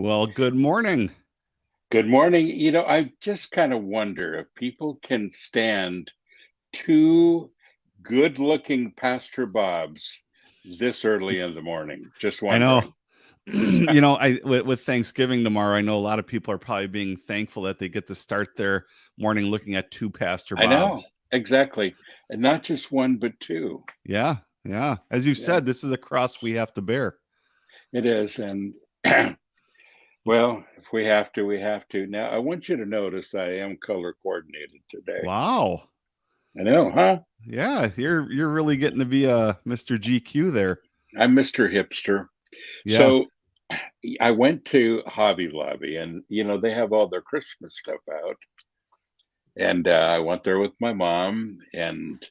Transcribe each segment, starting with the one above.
Well, good morning. Good morning. I just kind of wonder if people can stand two good-looking Pastor Bobs this early in the morning. Just I know. wondering. With Thanksgiving tomorrow, I know a lot of people are probably being thankful that they get to start their morning looking at two Pastor I know, Bobs. exactly. And not just one, but two. Yeah, yeah. As you Yeah, said, this is a cross we have to bear. it is. And well, if we have to, we have to. Now, I want you to notice I am color coordinated today. Wow. I know, huh? Yeah, you're really getting to be a Mr. GQ there. I'm Mr. Hipster. Yes. So I went to Hobby Lobby and they have all their Christmas stuff out. And I went there with my mom and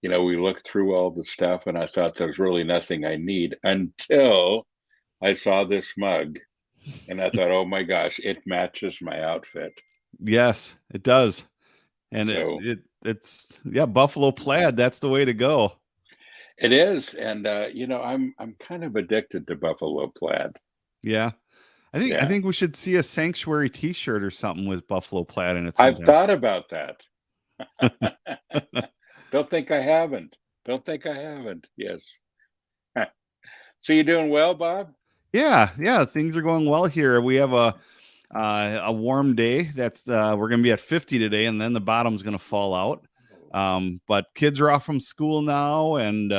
we looked through all the stuff and I thought there's really nothing I need until I saw this mug and I thought, oh my gosh, it matches my outfit. Yes, it does. And So it's yeah, buffalo plaid, that's the way to go. it is. And I'm kind of addicted to buffalo plaid. Yeah. I Yeah. think we should see a sanctuary t-shirt or something with buffalo plaid in it I've sometime. thought about that. Don't think I haven't. Don't think I haven't. Yes. So you doing well, Bob? Yeah, yeah, things are going well here. We have a warm day. That's we're going to be at 50 today, and then the bottom's going to fall out. But kids are off from school now, and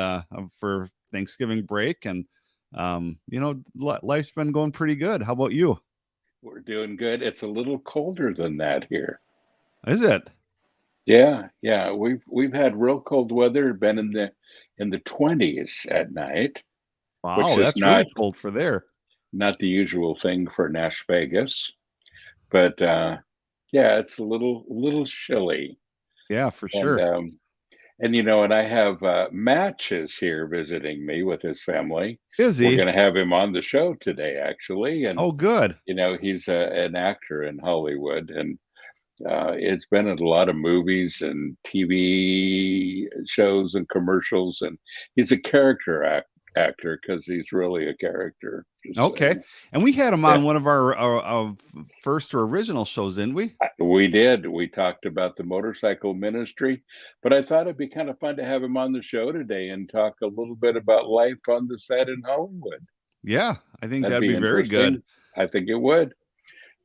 for Thanksgiving break, and life's been going pretty good. How about you? We're doing good. It's a little colder than that here. Is it? Yeah, yeah. We've had real cold weather, been in the 20s at night, Wow, which is that's not really cold for there. not the usual thing for Nash Vegas. But yeah, it's a little chilly. Yeah, for And sure. and I have Matches here visiting me with his family. We're Busy. going to have him on the show today, actually. And Oh, good. he's an actor in Hollywood, and it's been in a lot of movies and TV shows and commercials, and he's a actor because he's really a character. Just Okay, saying. and we had him Yeah, on one of our first or original shows, didn't we? we did. We talked about the motorcycle ministry, but I thought it'd be kind of fun to have him on the show today and talk a little bit about life on the set in Hollywood. Yeah, I think That'd that'd be be very good. interesting. I think it would.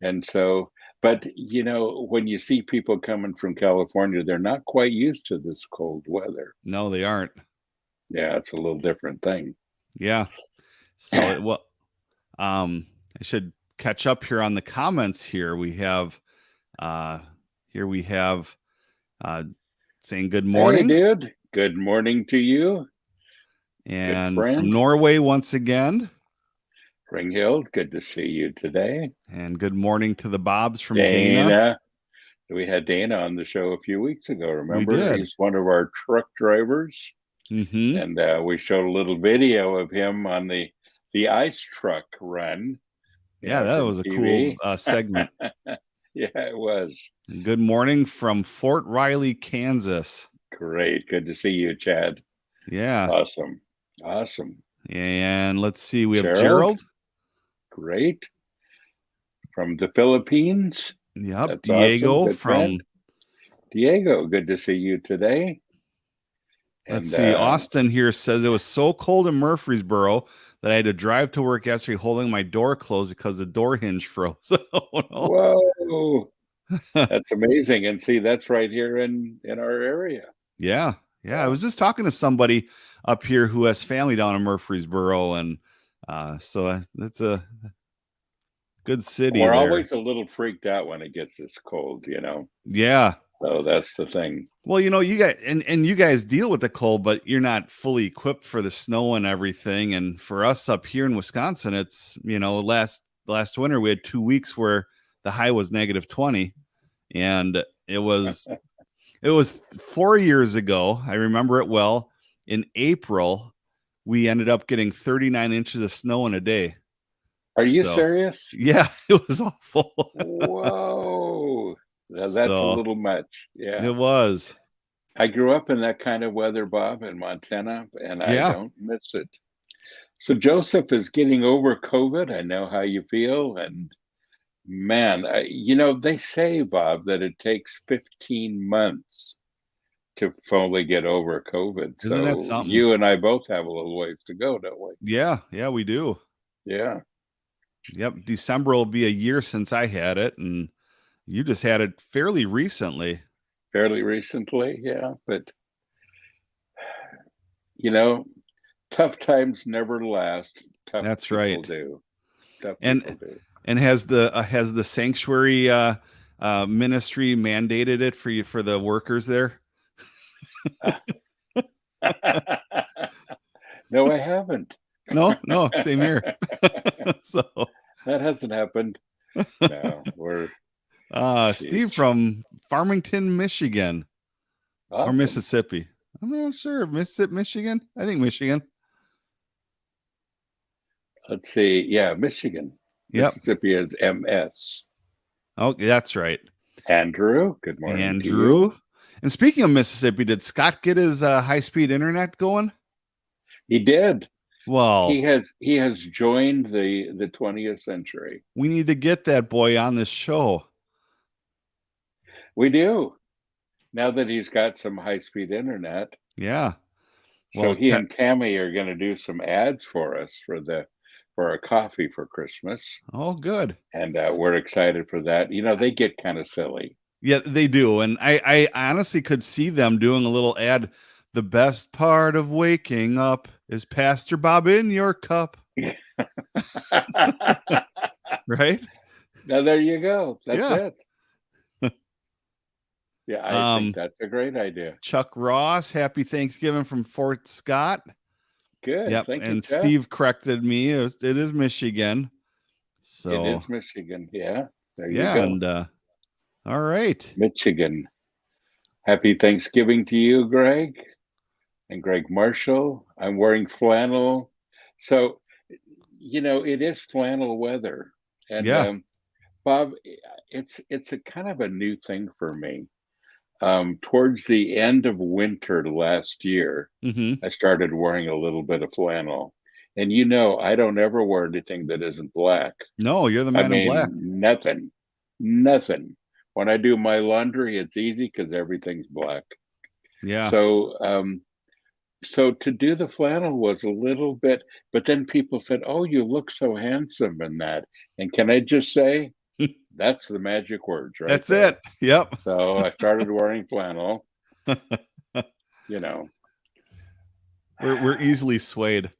And so, but when you see people coming from California, they're not quite used to this cold weather. No, they aren't. Yeah, it's a little different thing. Yeah. So I should catch up here on the comments here. Uh we have uh saying good Hey, morning, dude. Good morning to you, good and from friend. Norway once again, Ringhild, good to see you today. and good morning to the Bobs from Dana. Dana, we had Dana on the show a few weeks ago. We Remember, did. he's one of our truck drivers, Mm-hmm. and we showed a little video of him on the ice truck run. Yeah, that From was a cool TV. segment. Yeah, it was. Good morning from Fort Riley, Kansas. Great. Good to see you, Chad. Yeah. Awesome. Awesome. And let's see, we have Gerald, Gerald. great. From the Philippines. Yep. That's awesome. Diego Good friend. from, Diego, good to see you today. let's And see, Austin here says it was so cold in Murfreesboro that I had to drive to work yesterday holding my door closed because the door hinge froze. Oh, no. whoa, that's amazing. And see, that's right here in our area. Yeah. Yeah. I Yeah. was just talking to somebody up here who has family down in Murfreesboro. And so that's a good city We're there. always a little freaked out when it gets this cold. Yeah. So that's the thing. Well, you guys and you guys deal with the cold, but you're not fully equipped for the snow and everything. And for us up here in Wisconsin, it's last winter we had 2 weeks where the high was -20, and it was 4 years ago. I remember it well. In April, we ended up getting 39 inches of snow in a day. Are you So serious? yeah, it was awful. Whoa. Now, that's a So little much. it Yeah. was. I grew up in that kind of weather, Bob, in Montana, and I Yeah. don't miss it. So Joseph is getting over COVID. I know how you feel, and man, they say, Bob, that it takes 15 months to fully get over COVID. Isn't that So something? you and I both have a little ways to go, don't we? Yeah, yeah, we do. Yeah, Yep, December will be a year since I had it, and you just had it fairly recently. fairly recently. Yeah, but you know, tough times never last. Tough That's people right. do. Tough people And do. has the sanctuary ministry mandated it for you for the workers there? No, I haven't. No, no, same here. So, That hasn't happened. No, we're Steve jeez. from Farmington, Michigan, or Awesome. Mississippi. I'm not sure. Mississippi, Michigan. I think Michigan. Let's see. Yeah, Michigan. Yep. Mississippi is MS. Oh, that's right. Andrew, good morning to you. Andrew. And speaking of Mississippi, did Scott get his high-speed internet going? He did. He Well, has joined the 20th century. we need to get that boy on this show. We do. Now that he's got some high-speed internet. Yeah. So Well, he and Tammy are going to do some ads for us for a coffee for Christmas. oh, good. And we're excited for that. They get kind of silly. Yeah, they do. And I honestly could see them doing a little ad. The best part of waking up is Pastor Bob in your cup. Right? Now there you go. That's Yeah. it. Yeah, I think that's a great idea. Chuck Ross, happy Thanksgiving from Fort Scott. Good. Yep. Thank you, And Chuck. Steve corrected me. It is Michigan. So It is Michigan. Yeah. There you yeah, go. and all right. Michigan. Happy Thanksgiving to you, Greg. And Greg Marshall. I'm wearing flannel. So, it is flannel weather. And Yeah. Bob, it's a kind of a new thing for me. Towards the end of winter last year, Mm-hmm. I started wearing a little bit of flannel. And I don't ever wear anything that isn't black. No, you're the I man in mean, black. nothing. When I do my laundry, it's easy because everything's black. Yeah. So to do the flannel was a little bit, but then people said, "Oh, you look so handsome in that." And can I just say, that's the magic words right That's there. it. Yep. So I started wearing flannel. We're easily swayed.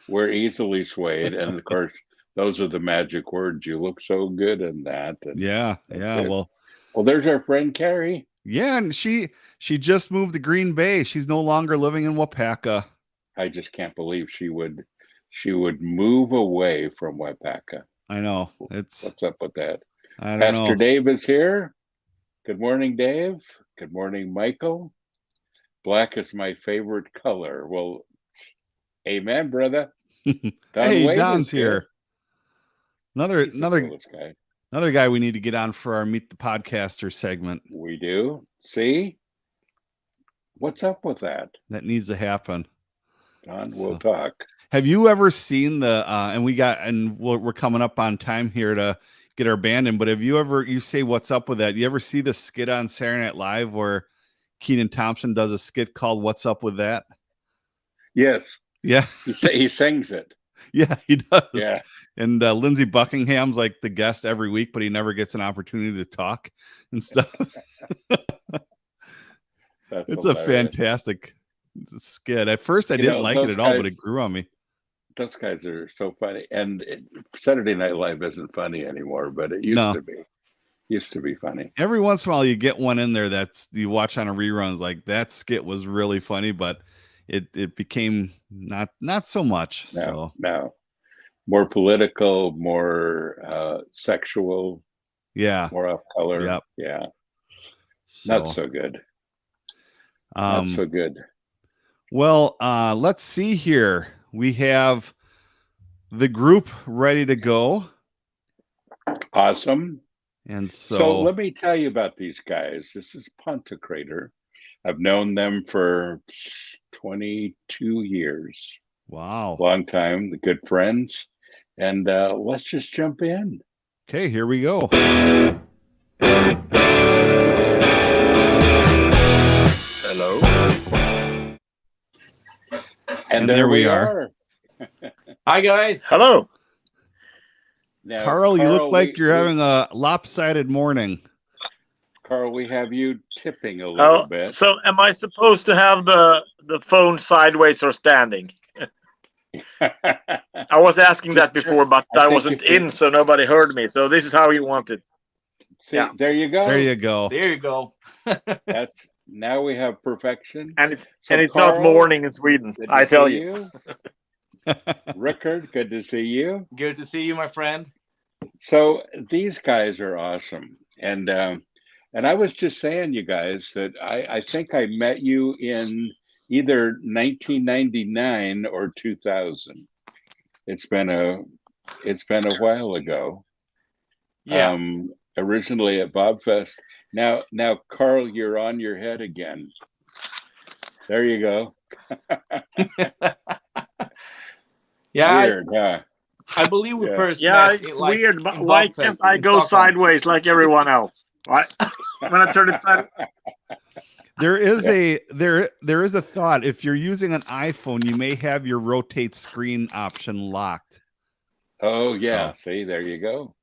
We're easily swayed, and of course, those are the magic words. You look so good in that. And Yeah. Yeah. it. Well, There's our friend Carrie. yeah, and she just moved to Green Bay. She's no longer living in Wapaka. I just can't believe she would move away from Wapaka. I know. What's up with that? I don't Pastor know. Dave is here. Good morning, Dave. Good morning, Michael. Black is my favorite color. Well, amen, brother. Hey, Don's here. Another He's the coolest guy. Another guy we need to get on for our Meet the Podcaster segment. We do. See? What's up with that? That needs to happen. Don, we'll talk. Have you ever seen and we're coming up on time here to get our band in, but have you say what's up with that? You ever see the skit on Saturday Night Live where Kenan Thompson does a skit called What's Up With That? Yes. Yeah. He sings it. Yeah, he does. Yeah. And Lindsey Buckingham's like the guest every week, but he never gets an opportunity to talk and stuff. It's hilarious. A fantastic skit. At first, I didn't like it at all, but it grew on me. Those guys are so funny. And Saturday Night Live isn't funny anymore, but it used to be. Used to be funny. Every once in a while, you get one in there that's you watch on a reruns. Like that skit was really funny, but it became not so much. No, more political, more sexual. Yeah, more off color. Yep. Yeah, not so good. Not so good. Well, let's see here. We have the group ready to go. Awesome. And so let me tell you about these guys. This is Ponte Crater. I've known them for 22 years. Wow. long time, the good friends. And let's just jump in. Okay, here we go. Hello. And there we are. Hi, guys. Hello. Now, Carl, you look like you're we, having a lopsided morning. Carl, we have you tipping a little bit. So am I supposed to have the phone sideways or standing? I was asking that before, but I wasn't in, so nobody heard me. So this is how you want it. See, yeah. There you go. There you go. There you go. That's now we have perfection. And it's Carl, not morning in Sweden. I tell you. Rickard, good to see you. Good to see you, my friend. So these guys are awesome, and I was just saying, you guys, that I think I met you in either 1999 or 2000. It's been a while ago. Yeah. Originally at Bobfest. Now, Carl, you're on your head again. There you go. Yeah. Weird, huh? I believe we first met. Yeah, it's like, weird. But why can't I go sideways like everyone else? What? When I turn it sideways. There is there is a thought. If you're using an iPhone, you may have your rotate screen option locked. Oh yeah, see, there you go.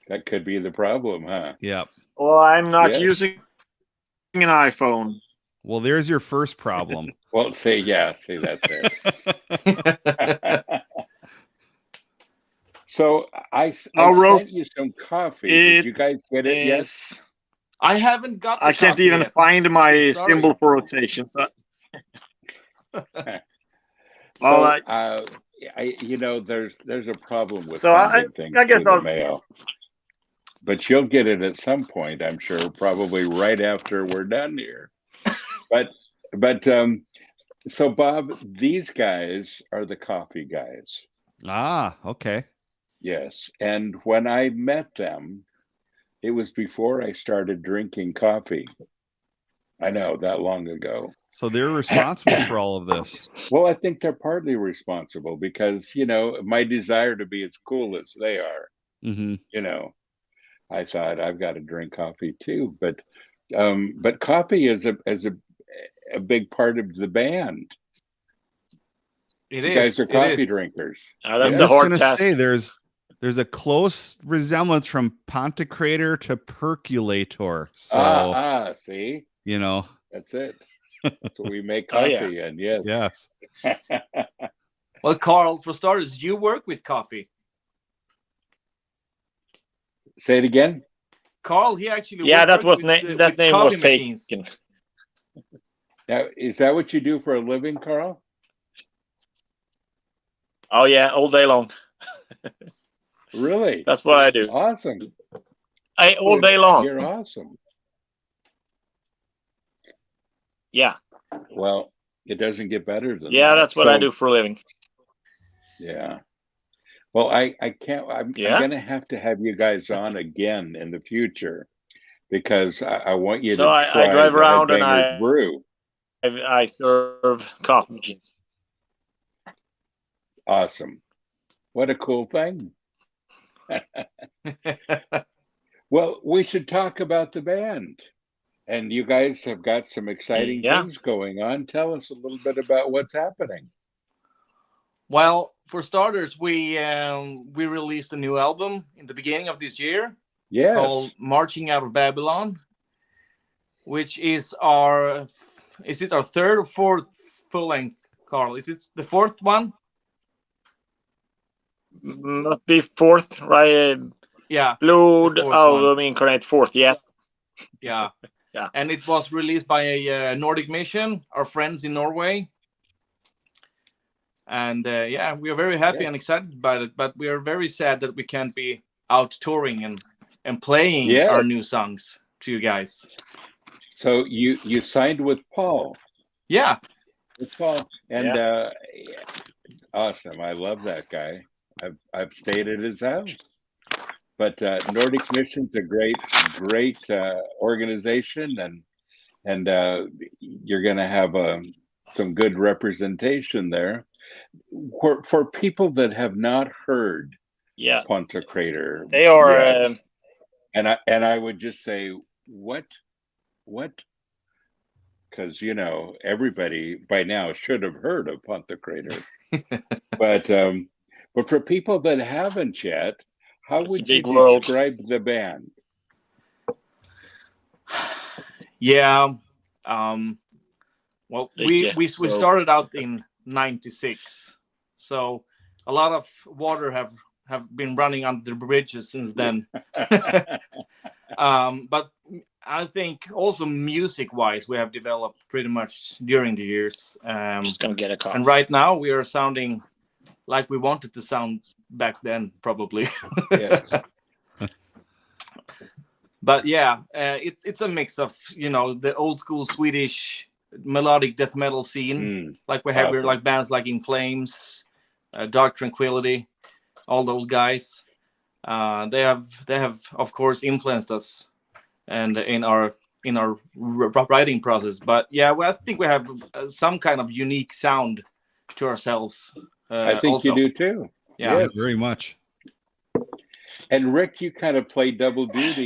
That could be the problem, huh? Yep. Well, I'm not using an iPhone. Well, there's your first problem. Well, see that's it. So I sent you some coffee. Did you guys get it yet? I haven't got. I can't even find my symbol for rotation. So, well, there's a problem with sending things through the mail, but you'll get it at some point, I'm sure, probably right after we're done here. But so Bob, these guys are the coffee guys. Ah, okay. Yes, and when I met them, it was before I started drinking coffee. I know, that long ago. So they're responsible for all of this. Well, I think they're partly responsible because, my desire to be as cool as they are, I thought I've got to drink coffee too. But coffee is a big part of the band. You guys are coffee drinkers. That's I'm just going to say there's a close resemblance from Ponte Crater to Percolator. So, see, that's it. That's what we make coffee in. Yes. Well, Carl, for starters, you work with coffee. Say it again. Carl, he actually that name was taken. Now, is that what you do for a living, Carl? Oh yeah, all day long. Really? That's what I do. Awesome. All day long. You're awesome. Yeah. Well, it doesn't get better than that. Yeah, that's what I do for a living. Yeah. Well, I can't. I'm going to have you guys on again in the future because I want you to try I drive around and I brew. I serve coffee machines. Awesome. What a cool thing. Well, we should talk about the band. And you guys have got some exciting things going on. Tell us a little bit about what's happening. Well, for starters, we released a new album in the beginning of this year. Yes. Called Marching Out of Babylon, which is our third or fourth full length, Carl? Is it the fourth one? Must be fourth, right? Yeah. Blood Album Incarnate, fourth, yes. Yeah. Yeah. And it was released by a Nordic Mission, our friends in Norway. And we are very happy and excited about it, but we are very sad that we can't be out touring and playing our new songs to you guys. So you signed with Paul. Yeah. With Paul. And awesome. I love that guy. I've stayed at his house. But Nordic Mission's a great organization, and you're going to have a some good representation there. For people that have not heard Yeah, Ponte Crater they are. yet, and I would just say, what? Because everybody by now should have heard of Ponte Crater, but for people that haven't yet, how It's a would you big world. describe the band? Yeah. Well, we Well, started out in '96, so a lot of water have been running under the bridges since then. But I think also music-wise, we have developed pretty much during the years. just gonna get a cough. And right now, we are sounding like we wanted to sound back then, probably. Yes. But yeah, it's a mix of the old school Swedish melodic death metal scene, like we have here, Awesome. like bands like In Flames, Dark Tranquility, all those guys. They have of course influenced us, and in our writing process. But yeah, well, I think we have some kind of unique sound to ourselves. I think also. you do too. Yeah, Yes. Very much. And Rick, you kind of play double duty.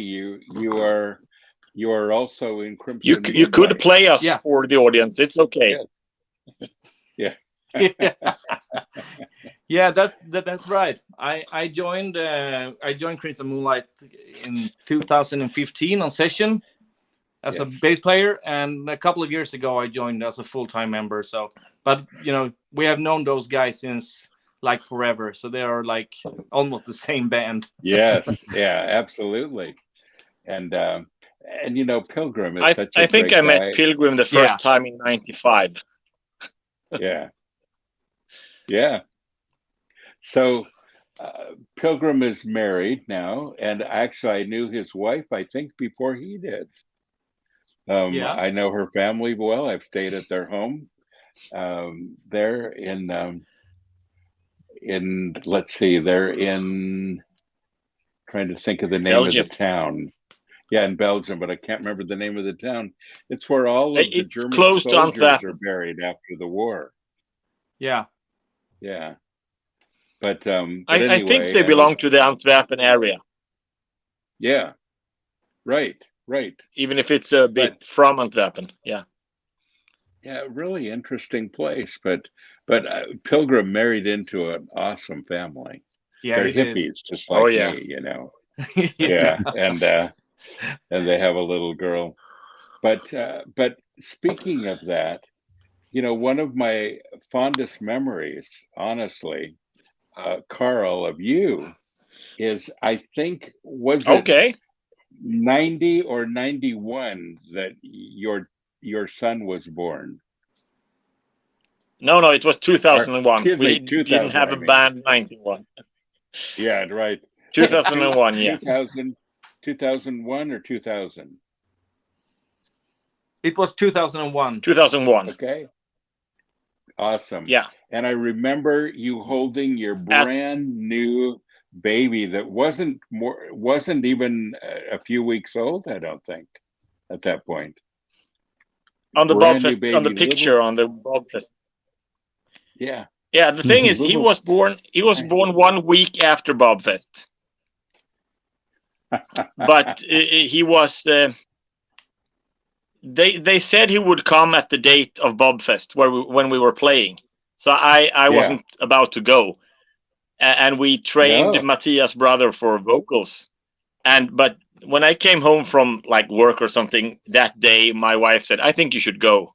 You are also in Crimson. You could Moonlight. play us Yeah. for the audience. It's okay. Yes. Yeah. yeah, that's right. I joined Crimson Moonlight in 2015 on session as a Yes. bass player, and a couple of years ago I joined as a full-time member. So, but we have known those guys since like forever, so they are like almost the same band. Yes. Yeah. Absolutely. And Pilgrim is such a I think great I met guy. Pilgrim the first Yeah. time in '95. Yeah. Yeah. So Pilgrim is married now, and actually I knew his wife, I think, before he did. Yeah. I know her family well. I've stayed at their home there in let's see, they're in, trying to think of the name Belgium. of the town. Yeah, in Belgium, but I can't remember the name of the town. It's where all of the It's German close to soldiers Antwerp. are buried after the war. Yeah. Yeah. But I anyway, think they belong to the Antwerpen area, Yeah. Right. even if it's a bit from Antwerpen. Yeah. Yeah, really interesting place. But Pilgrim married into an awesome family. Yeah, They're he did. hippies, just like Oh, yeah. me, Yeah, and they have a little girl. But speaking of that, one of my fondest memories, honestly, Carl, of you is, I think, was it Okay. 90 or 91 that your son was born? No, it was 2001. Excuse me, We 2000, didn't have I a mean. band 91. Yeah, right. 2001, yeah. 2001 or 2000? It was 2001. 2001. Okay. Awesome. Yeah. And I remember you holding your brand new baby that wasn't even a few weeks old, I don't think, at that point. On the Brand new Bobfest, baby, on the picture little- on the Bobfest. Yeah. Yeah, the thing is, he Little- was born 1 week after Bobfest. But he was. They said he would come at the date of Bobfest when we were playing. So I wasn't about to go, and we trained Matthias' brother for vocals. But when I came home from like work or something that day, my wife said, "I think you should go,"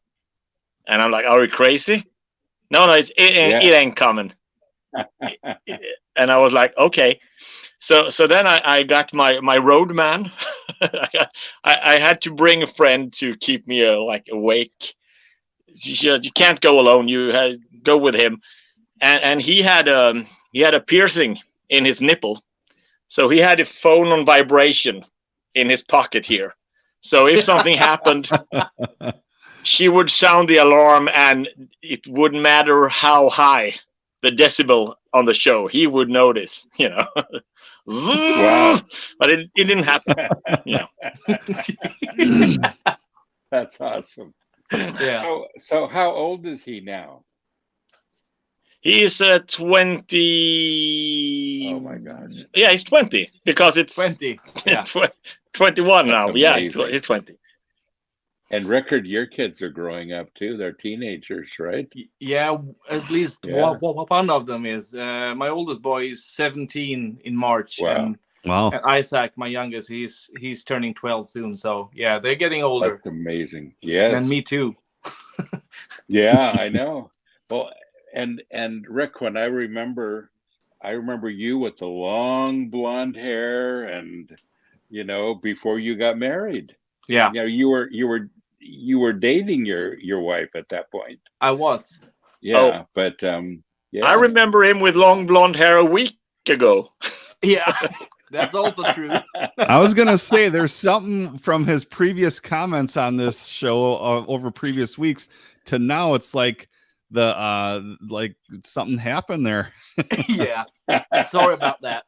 and I'm like, "Are you crazy?" No, it ain't coming. And I was like, "Okay." So then I got my road man. I had to bring a friend to keep me awake. You can't go alone. You go with him, and he had a piercing in his nipple, so he had a phone on vibration in his pocket here. So if something happened, she would sound the alarm, and it wouldn't matter how high the decibel on the show. He would notice, Wow. But it didn't happen. That's awesome. Yeah. So how old is he now? He is 20. Oh my gosh. Yeah, he's 20 because it's 20. Yeah. 21 That's now. Yeah, amazing. he's 20. And Rickard, your kids are growing up too. They're teenagers, right? Yeah, at least Yeah. one of them is. My oldest boy is 17 in March, Wow. and Isaac, my youngest, he's turning 12 soon. So yeah, they're getting older. That's amazing. Yes. And me too. Yeah, I know. Well, and Rick, when I remember you with the long blonde hair, and before you got married. Yeah. You were dating your wife at that point. I was. Yeah, but yeah. I remember him with long blonde hair a week ago. Yeah, that's also true. I was gonna say there's something from his previous comments on this show over previous weeks to now. It's like like something happened there. Yeah, sorry about that.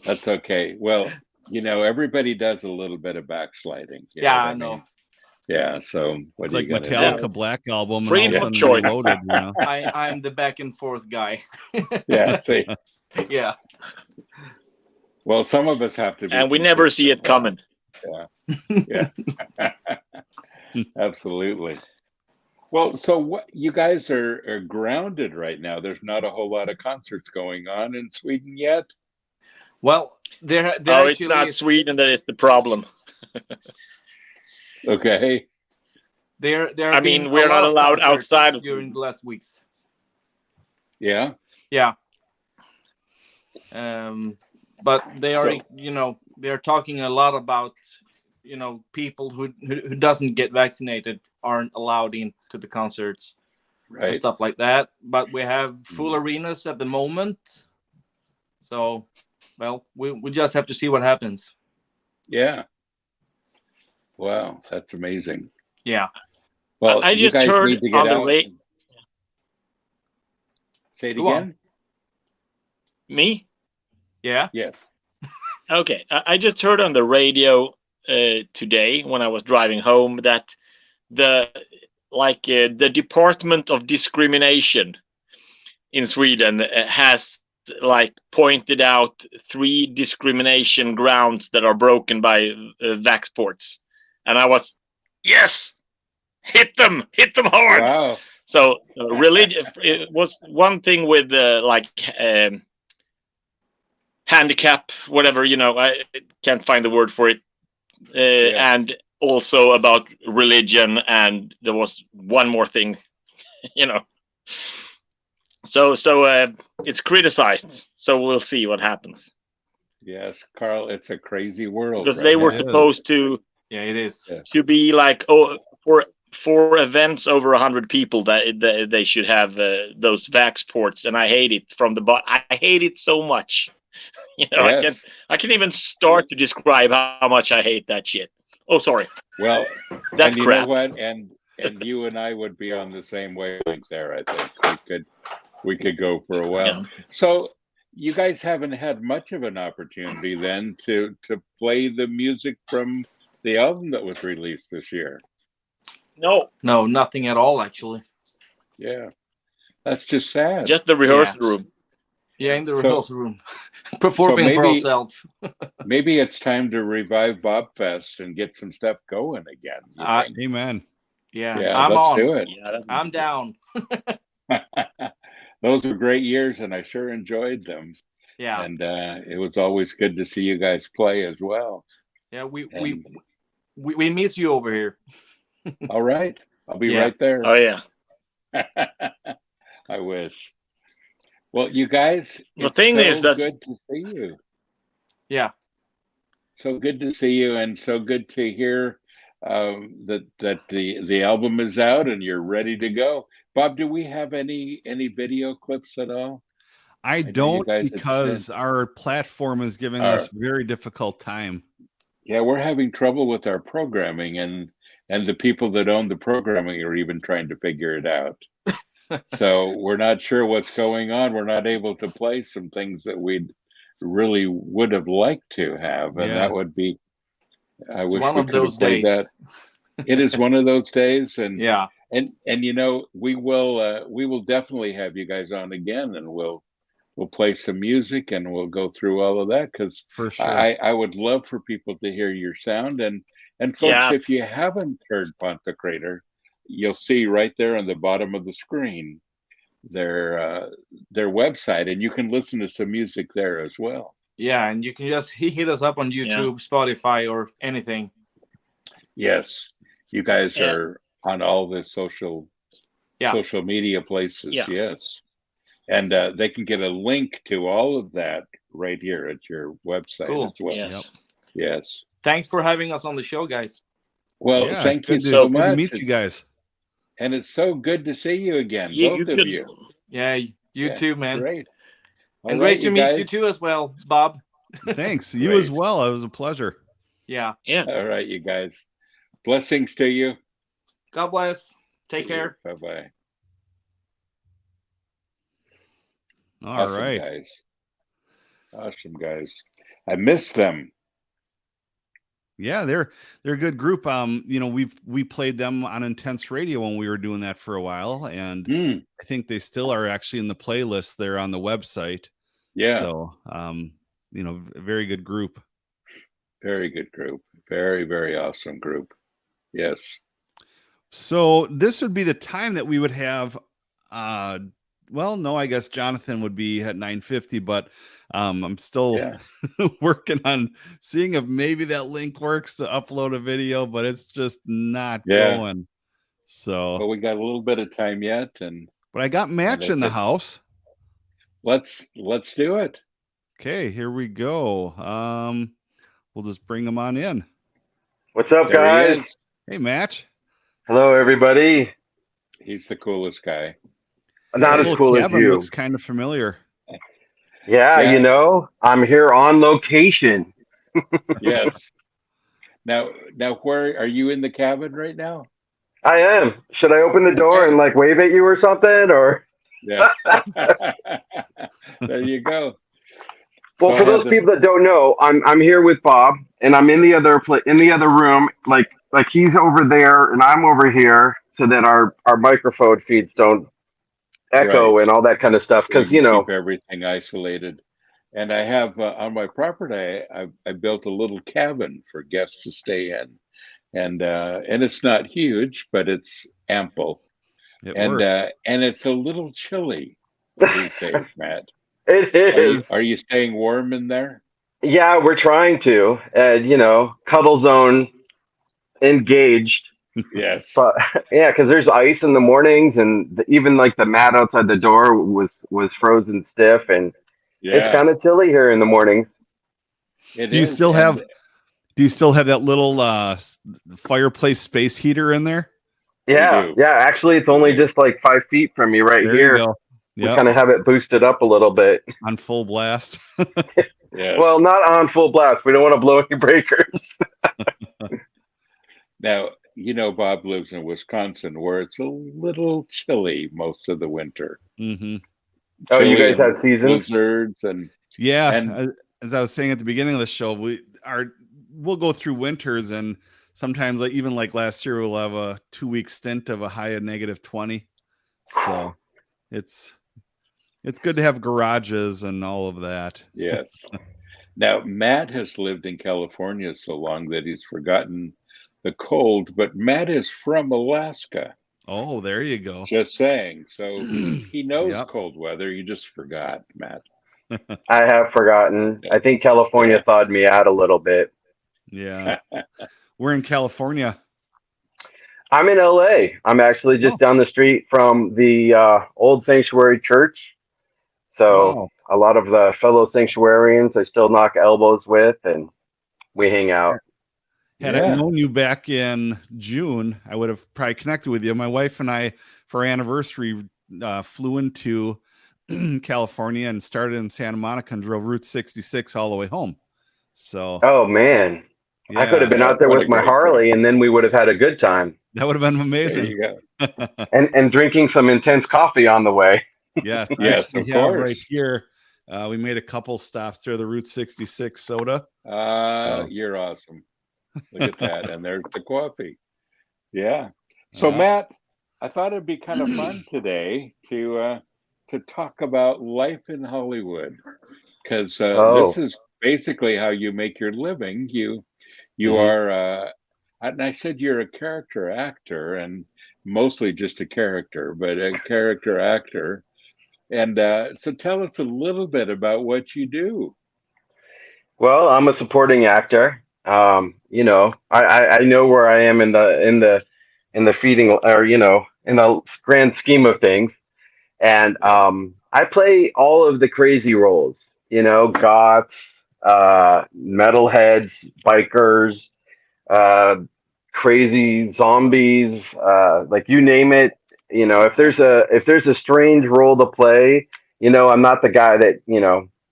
That's okay. Well, everybody does a little bit of backsliding. Yeah, I know. Yeah, so it's like Metallica Black Album, Freedom and all of of a sudden choice. Reloaded, I'm the back and forth guy. Yeah, see. Yeah. Well, some of us have to be, and we never see it coming. Yeah. Absolutely. Well, so what, you guys are grounded right now. There's not a whole lot of concerts going on in Sweden yet. Well, there it's not Sweden that is the problem. Okay. There. I mean, we're not allowed outside during the last weeks. Yeah. Yeah. But they are, they're talking a lot about, people who doesn't get vaccinated aren't allowed into the concerts, right, and stuff like that. But we have full arenas at the moment, so well, we just have to see what happens. Yeah. Wow, that's amazing. Yeah. Well, I just heard on the radio. Say it again. Me? Yeah. Yes. Okay, I just heard on the radio today when I was driving home that the Department of Discrimination in Sweden has pointed out 3 discrimination grounds that are broken by vaxports, and I was, yes, hit them hard. Wow. So religion, it was one thing with handicap, whatever, I can't find the word for it. Yes. And also about religion, and there was one more thing, So it's criticized. So we'll see what happens. Yes, Carl, it's a crazy world. Because they were supposed to. Yeah, it is. To be for events over 100 people that they should have those vaxports, and I hate it from the bottom. I hate it so much. Yes. I can't even start to describe how much I hate that shit. Oh, sorry. Well, that's and you crap. know what? And you and I would be on the same wavelength there. I think we could go for a while. Yeah. So you guys haven't had much of an opportunity then to play the music from the album that was released this year. No, nothing at all, actually. Yeah, that's just sad. Just the rehearsal room. Yeah, in the rehearsal room, performing for ourselves. Maybe it's time to revive Bobfest and get some stuff going again. Amen. Yeah, let's do it. Yeah, I'm down. Those were great years, and I sure enjoyed them. Yeah, and it was always good to see you guys play as well. Yeah, we miss you over here. All right, I'll be right there. Oh yeah. I wish. Well, you guys, the thing is that's good to see you. Yeah. So good to see you, and so good to hear that the album is out and you're ready to go. Bob, do we have any video clips at all? I don't, because our platform is giving us very difficult time. Yeah, we're having trouble with our programming, and the people that own the programming are even trying to figure it out. So we're not sure what's going on. We're not able to play some things that we really would have liked to have, and that would be. I wish we could have played that. It is one of those days, Yeah. and you know, we will definitely have you guys on again, and we'll play some music and we'll go through all of that, because For sure. I would love for people to hear your sound. And folks, Yeah. if you haven't heard Ponte Crater, you'll see right there on the bottom of the screen their website, and you can listen to some music there as well. Yeah, and you can just hit us up on YouTube, Spotify, or anything. Yes, you guys Yeah. are on all the social media places. Yeah. Yes, and they can get a link to all of that right here at your website Cool. as well. Yes. Yes. Thanks for having us on the show, guys. Well, Yeah, thank you good to- so good to much. meet you guys. And it's so good to see you again, You both of could- you. Yeah, you Yeah, too, man. Great. All And right, great to meet you guys. too as well, Bob. Thanks. You Great. as well. It was a pleasure. Yeah. Yeah. All right, you guys. Blessings to you. God bless. Take care. Bye-bye. All right. Guys. Awesome guys. I miss them. Yeah, they're a good group. You know, we played them on Intense Radio when we were doing that for a while, and I think they still are actually in the playlist there on the website. Yeah. So, you know, a very good group. Very good group. Very, very awesome group. Yes. So this would be the time that we would have well, no, I guess Jonathan would be at 9:50, but I'm still working on seeing if maybe that link works to upload a video, but it's just not going. So, but we got a little bit of time yet, but I got Match in the house. Let's do it. Okay, here we go. We'll just bring them on in. What's up, guys? Hey, Match. Hello, everybody. He's the coolest guy. Not as cool as you. Looks kind of familiar. Yeah, you know, I'm here on location. Yes. Now, where are you in the cabin right now? I am. Should I open the door and like wave at you or something, or? Yeah. There you go. Well, So for those people that don't know, I'm here with Bob, and I'm in the other room, like he's over there and I'm over here, so that our microphone feeds don't echo and all that kind of stuff, because you know, keep everything isolated. And I have on my property, I built a little cabin for guests to stay in, and it's not huge, but it's ample. And it's a little chilly these days, Matt. It is. Are you staying warm in there? Yeah, we're trying to. You know, cuddle zone engaged. Yes. But yeah, because there's ice in the mornings, and even like the mat outside the door was frozen stiff, and it's kind of chilly here in the mornings. Do you still have that little fireplace space heater in there? Yeah, yeah. Actually, it's only just like 5 feet from me right here. Yep. We kind of have it boosted up a little bit. On full blast. Well, not on full blast. We don't want to blow any breakers. Now, you know, Bob lives in Wisconsin, where it's a little chilly most of the winter. Mm-hmm. Oh, you guys have seasons? Blizzards and as I was saying at the beginning of the show, we'll go through winters, and sometimes even like last year, we'll have a 2-week stint of a high of -20. So it's good to have garages and all of that. Yes. Now, Matt has lived in California so long that he's forgotten the cold, but Matt is from Alaska. Oh, there you go. Just saying. So he knows cold weather. You just forgot, Matt. I have forgotten. I think California thawed me out a little bit. Yeah. We're in California. I'm in LA. I'm actually just down the street from the old Sanctuary Church. So a lot of the fellow sanctuarians I still knock elbows with, and we hang out. Had I known you back in June, I would have probably connected with you. My wife and I, for our anniversary, flew into California and started in Santa Monica and drove Route 66 all the way home. So, oh man, I could have been out there with my Harley, and then we would have had a good time. That would have been amazing. There you go. and drinking some intense coffee on the way. Yes, yes, of course. Right here, we made a couple stops through the Route 66 soda. You're awesome. Look at that, and there's the coffee. Yeah. So Yeah. Matt, I thought it'd be kind of fun today to talk about life in Hollywood, because this Oh, is basically how you make your living. You hmm are, and I said you're a character actor, and mostly just a character, but a character actor. And so tell us a little bit about what you do. well, I'm a supporting actor. I know where I am in the feeding, or in the grand scheme of things. And Yeah. I play all of the crazy roles, goths, metalheads, bikers, uh, crazy zombies, like you name it. If there's a strange role to play, I'm not the guy that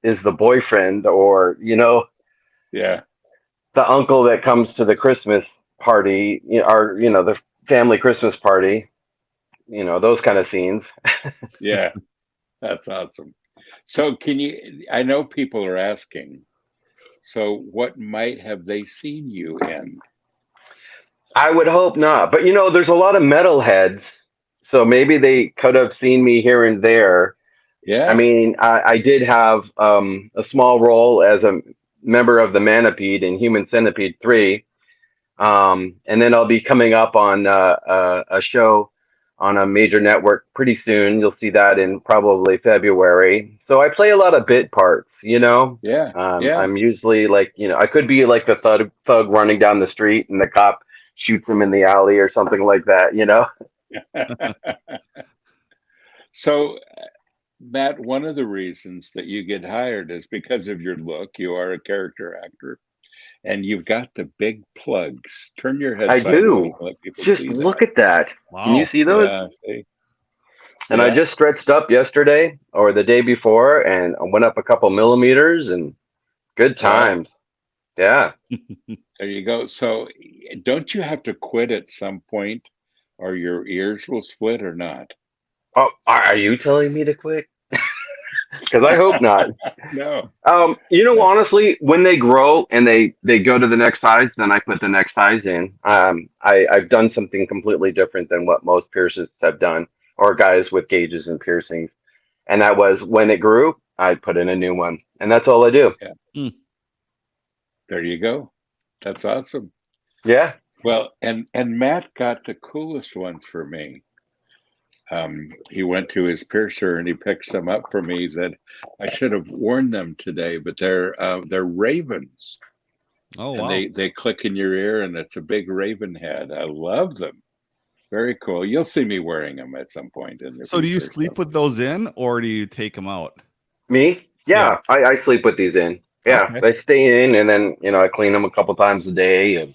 is the boyfriend, or Yeah. the uncle that comes to the Christmas party, or the family Christmas party, those kind of scenes. Yeah. That's awesome. So I know people are asking, so what might have they seen you in? I would hope not. But there's a lot of metalheads, so maybe they could have seen me here and there. I Yeah. mean, I did have a small role as a member of the Manipede in Human Centipede 3. And then I'll be coming up on a show on a major network pretty soon. You'll see that in probably February. So I play a lot of bit parts. Yeah. Yeah. I'm usually like, I could be like the thug running down the street and the cop shoots him in the alley or something like that. So, Matt, one of the reasons that you get hired is because of your look. You are a character actor, and you've got the big plugs. Turn your head I sideways do. and let people Just see look that. at that. Can you Wow. see those? Yeah. See? And I Yeah. just stretched up yesterday or the day before and I went up a couple millimeters and good Wow. times. Yeah. There you go. So, don't you have to quit at some point, or your ears will split, or not? Oh, are you telling me to quit? Because I hope not. No. No. Honestly, when they grow and they go to the next size, then I put the next size in. I've done something completely different than what most piercers have done, or guys with gauges and piercings. And that was when it grew, I put in a new one, and that's all I do. Yeah. Hmm. There you go. That's awesome. Yeah. Well, and Matt got the coolest ones for me. He went to his piercer and he picked some up for me. He said, "I should have worn them today, but they're ravens, Oh and wow. they click in your ear, and it's a big raven head. I love them. Very cool. You'll see me wearing them at some point in the So do you future. So sleep with those in, or do you take them out? Me? Yeah. Yeah, I sleep with these in. Yeah, Okay. they stay in, and then I clean them a couple times a day, and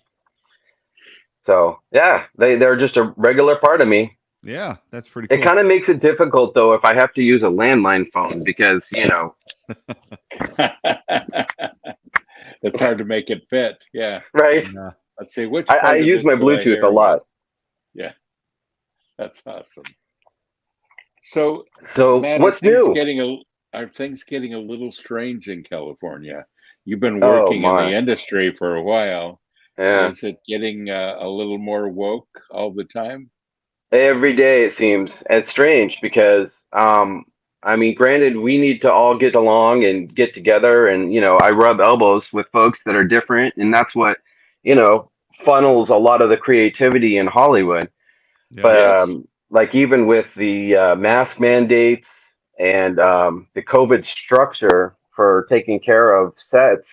so yeah, they're just a regular part of me. Yeah, that's pretty It cool. kind of makes it difficult though if I have to use a landline phone because it's hard to make it fit. Yeah. right? Yeah. Let's see, which I part of use this my do I Bluetooth a hear lot. with? Yeah, that's awesome. So, So Matt, what's new? are things getting a little strange in California? You've been Oh working in my, the industry for a while. yeah. Is it getting a little more woke all the time? Every day it seems. And it's strange because I mean, granted, we need to all get along and get together, and I rub elbows with folks that are different, and that's what funnels a lot of the creativity in Hollywood. Yeah. But Yes. like even with the mask mandates and the COVID structure for taking care of sets,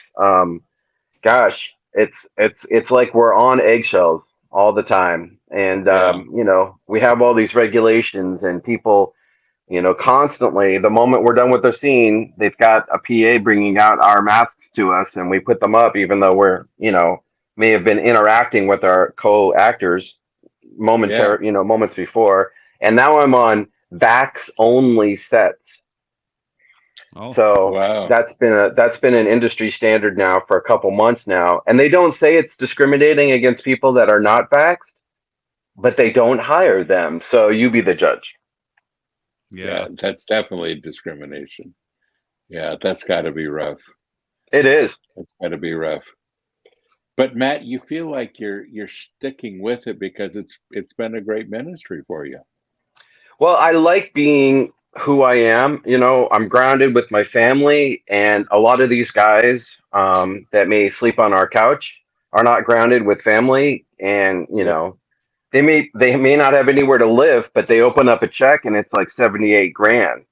gosh, it's like we're on eggshells all the time, and Yeah. we have all these regulations and people. Constantly, the moment we're done with the scene, they've got a PA bringing out our masks to us, and we put them up, even though may have been interacting with our co-actors Yeah. moments before, and now I'm on vax only sets. Oh. So Wow. that's been an industry standard now for a couple months now, and they don't say it's discriminating against people that are not vaxxed, but they don't hire them. So you be the judge. Yeah. Yeah, that's definitely discrimination. Yeah, that's got to be rough. It is. That's got to be rough. But Matt, you feel like you're sticking with it because it's been a great ministry for you. Well, I like being who I am. I'm grounded with my family, and a lot of these guys that may sleep on our couch are not grounded with family, and Yep. they may not have anywhere to live, but they open up a check and it's like 78 grand,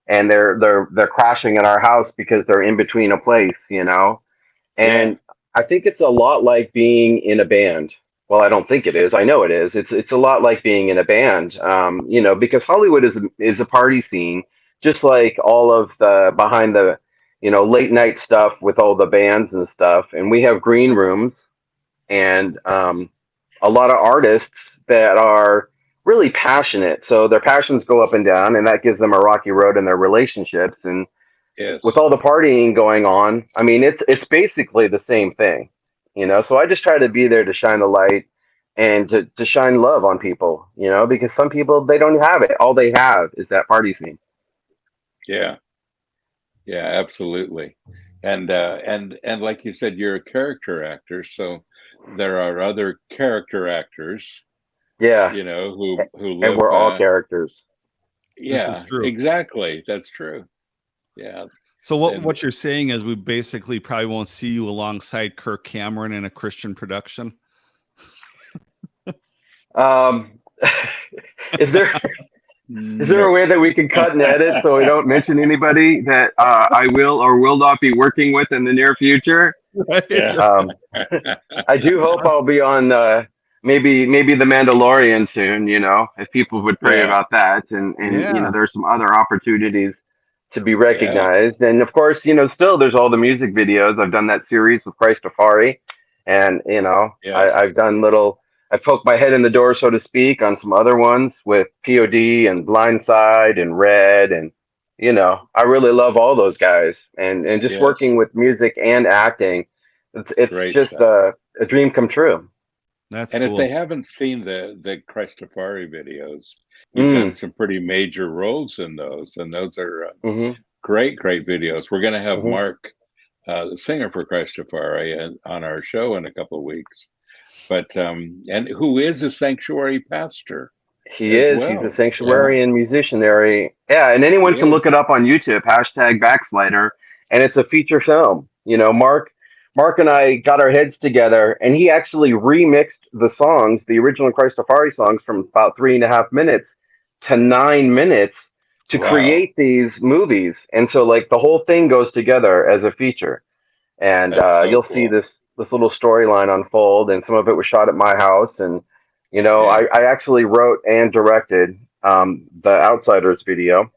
and they're crashing at our house because they're in between a place. Yeah. And I think it's a lot like being in a band. Well, I don't think it is. I know it is. It's a lot like being in a band, because Hollywood is a party scene, just like all of the behind the, late night stuff with all the bands and stuff. And we have green rooms and a lot of artists that are really passionate. So their passions go up and down, and that gives them a rocky road in their relationships. And Yes. with all the partying going on, I mean, it's basically the same thing. So I just try to be there to shine the light and to shine love on people, because some people, they don't have it. All they have is that party scene. Yeah. Yeah, absolutely. And like you said, you're a character actor, so there are other character actors, Yeah, who and live. we're all characters. This is Yeah, true. exactly. That's true. Yeah. So And what you're saying is we basically probably won't see you alongside Kirk Cameron in a Christian production. Um, is there Is there a way that we can cut and edit so we don't mention anybody that I will or will not be working with in the near future? Yeah. I do hope I'll be on maybe The Mandalorian soon. If people would pray Yeah. about that, and Yeah. there's some other opportunities to be recognized, and of course, still there's all the music videos. I've done that series with Christafari, and Yes. I've done little. I poked my head in the door, so to speak, on some other ones with POD and Blindside and Red, and I really love all those guys, and just Yes. working with music and acting, it's Great just stuff. a dream come true. That's And cool. if they haven't seen the Christafari videos, you've done some pretty major roles in those, and those are great videos. We're going to have Mark, the singer for Christafari, on our show in a couple of weeks. But and who is a sanctuary pastor? He is. Well. He's a sanctuary and musician there. Yeah, and anyone can look it up on YouTube. #Backslider, and it's a feature film. Mark and I got our heads together, and he actually remixed the songs, the original Christafari songs, from about 3.5 minutes to 9 minutes to create these movies. And so, like, the whole thing goes together as a feature, and you'll see this little storyline unfold. And some of it was shot at my house, and I actually wrote and directed the Outsiders video.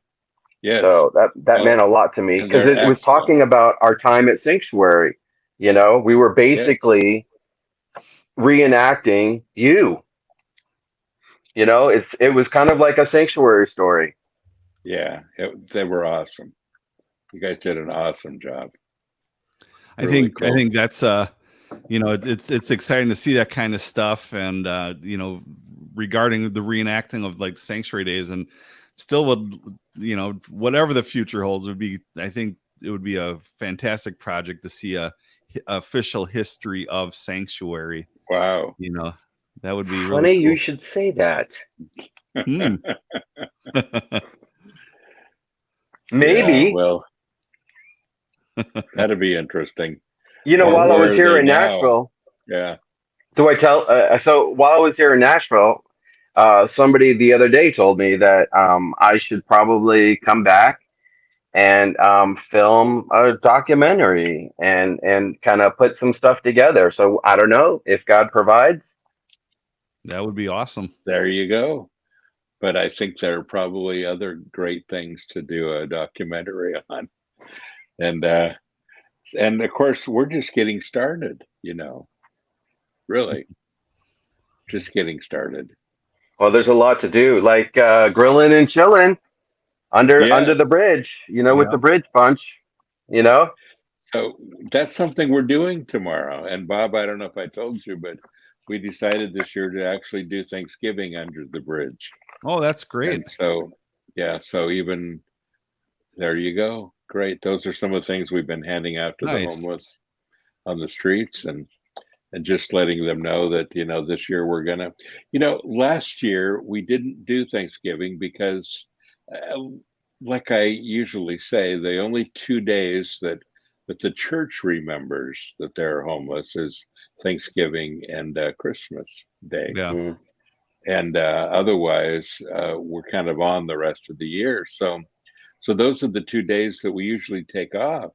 Yes. So that meant a lot to me, because it was talking about our time at Sanctuary. We were basically reenacting you. It was kind of like a Sanctuary story. Yeah, they were awesome. You guys did an awesome job. I think that's it's exciting to see that kind of stuff, and regarding the reenacting of like Sanctuary days, and still would whatever the future holds I think it would be a fantastic project to see a official history of Sanctuary. Wow. That would be funny. really cool. You should say that. Maybe. Yeah, well, that'd be interesting. While I was here in Nashville. Yeah. Do I tell? So while I was here in Nashville, somebody the other day told me that I should probably come back and film a documentary and kind of put some stuff together. So I don't know if God provides. That would be awesome. There you go. But I think there are probably other great things to do a documentary on. And of course, we're just getting started, really just getting started. Well, there's a lot to do, like grilling and chilling under the bridge, with the bridge punch, So that's something we're doing tomorrow. And Bob, I don't know if I told you, but we decided this year to actually do Thanksgiving under the bridge. Oh, that's great. And so even there you go. Great. Those are some of the things we've been handing out to the homeless. on the streets, and just letting them know that, this year we're gonna, last year we didn't do Thanksgiving because, uh, like I usually say, the only 2 days that the church remembers that they're homeless is Thanksgiving and Christmas Day. Yeah. Mm. And otherwise, we're kind of on the rest of the year. So those are the 2 days that we usually take off.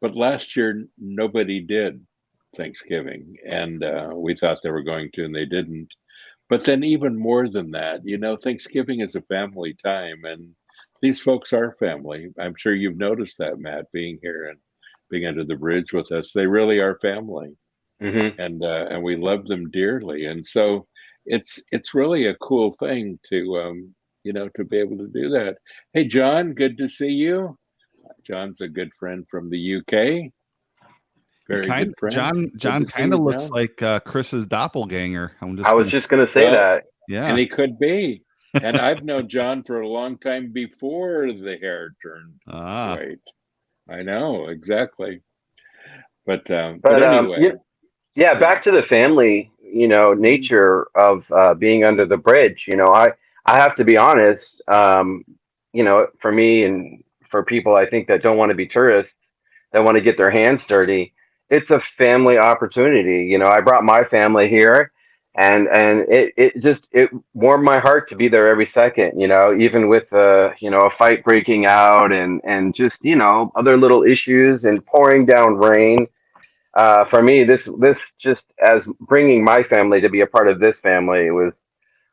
But last year, nobody did Thanksgiving, and we thought they were going to, and they didn't. But then, even more than that, Thanksgiving is a family time, and these folks are family. I'm sure you've noticed that, Matt, being here and being under the bridge with us. They really are family, Mm-hmm. and we love them dearly. And so, it's really a cool thing to to be able to do that. Hey, John, good to see you. John's a good friend from the UK. Very good friend. John Good to see kind of you, looks John. like Chris's doppelganger. I was just going to say that. Yeah. And he could be. And I've known John for a long time before the hair turned white. I know, exactly. But anyway. Yeah, back to the family, nature of being under the bridge. I have to be honest, for me and for people I think that don't want to be tourists, that want to get their hands dirty, it's a family opportunity. I brought my family here, and it warmed my heart to be there every second. Even with a fight breaking out and just other little issues and pouring down rain. For me, this just as bringing my family to be a part of this family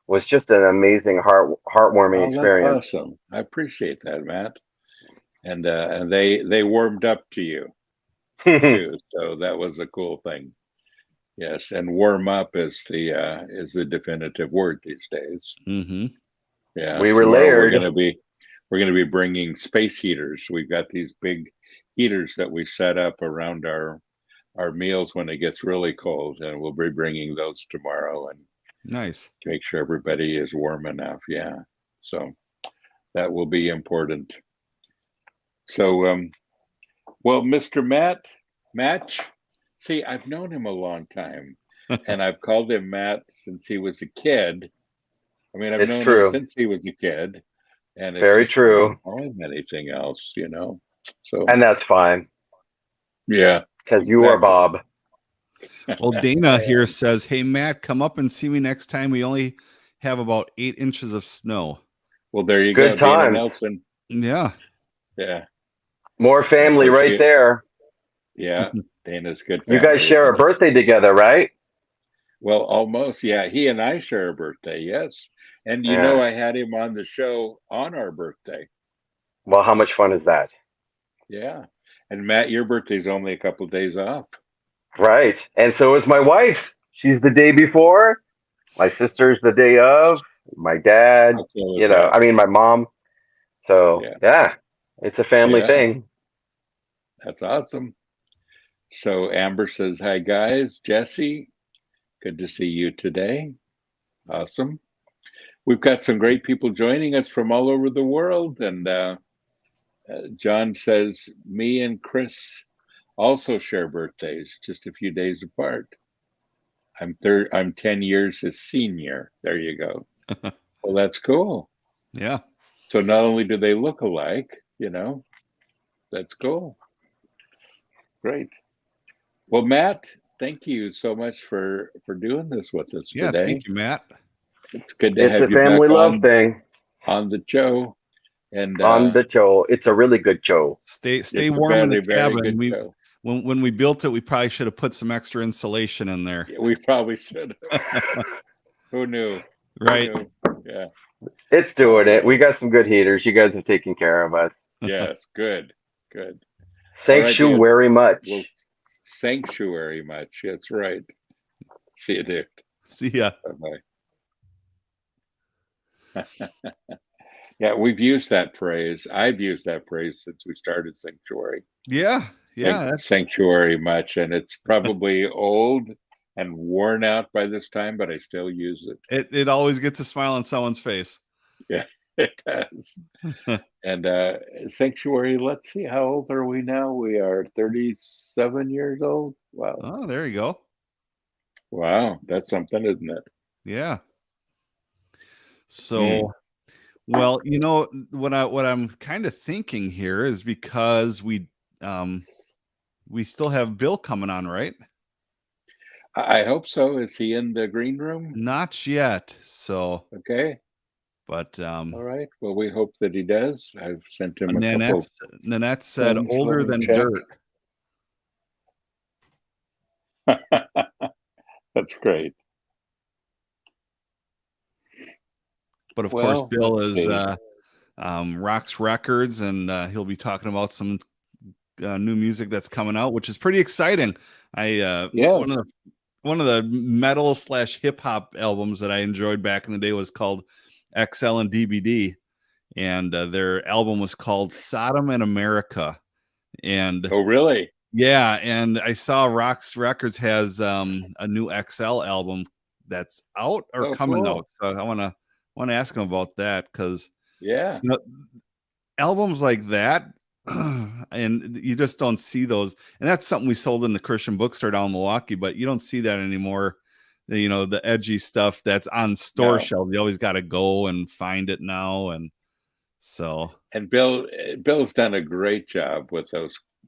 was just an amazing heartwarming Oh, that's experience. awesome. I appreciate that, Matt. And they warmed up to you too, so that was a cool thing. Yes, and warm up is the definitive word these days. Mm-hmm. Yeah, we were tomorrow layered. we're gonna be bringing space heaters. We've got these big heaters that we set up around our meals when it gets really cold, and we'll be bringing those tomorrow and Nice. make sure everybody is warm enough. Yeah, so that will be important. So, well, Mr. Match, see, I've known him a long time, and I've called him Matt since he was a kid. I mean, I've It's known him true. since he was a kid, and it's Very just I true. don't call him anything else. So And that's fine yeah, because you are exactly. Bob. Well, Dana here says, "Hey Matt, come up and see me next time. We only have about 8 inches of snow." Well, there you Good go, Dana times. Nelson. Yeah. Yeah, More family course, right there. yeah. Dana's good You family. guys share a isn't he? birthday together, right? Well, almost. Yeah, he and I share a birthday. Yes, and Yeah. I had him on the show on our birthday. Well, how much fun is that? Yeah, and Matt, your birthday's only a couple days off. Right. And so is my wife. She's the day before. My sister's the day of. My dad, How cool is that? my mom. So yeah, it's a family Yeah. thing. That's awesome. So Amber says, "Hi guys, Jesse, good to see you today. Awesome. We've got some great people joining us from all over the world, and John says, me and Chris also share birthdays, just a few days apart. I'm 10 years his senior. There you go. Well, that's cool. Yeah. So not only do they look alike, that's cool. Great. Well, Matt, thank you so much for doing this with us today. Thank you, Matt. It's good to It's have a you back family love thing on the show. And on the show. It's a really good show. Stay it's a warm in the very cabin. good show. When we built it, we probably should have put some extra insulation in there. Yeah, we probably should have. Who knew? Right. Who knew? Yeah. It's doing it. We got some good heaters. You guys have taken care of us. Yes. Good. Thank you very much. Well, sanctuary much. That's right. See you, Dick. See ya. Bye-bye. Yeah, we've used that phrase. I've used that phrase since we started Sanctuary. Yeah. Sanctuary much, and it's probably old and worn out by this time, but I still use it. It always gets a smile on someone's face. Yeah. It does. And Sanctuary, let's see, how old are we now? We are 37 years old. Wow. Oh, there you go. Wow, that's something, isn't it? Yeah. So, well, what I'm kind of thinking here is because we still have Bill coming on, right? I hope so. Is he in the green room? Not yet. So, okay. But all right. Well, we hope that he does. I've sent him a Nanette said things. older Let me than check. dirt. That's great. But of course, Bill is Roxx Records, and he'll be talking about some new music that's coming out, which is pretty exciting. One of the metal / hip hop albums that I enjoyed back in the day was called XL and DBD, and their album was called Sodom and America. And oh, really? Yeah, and I saw Roxx Records has a new XL album that's out or coming out. So I want to ask him about that, because albums like that, and you just don't see those. And that's something we sold in the Christian bookstore down in Milwaukee, but you don't see that anymore. The edgy stuff that's on store shelves, you always got to go and find it now. And so, and Bill's done a great job with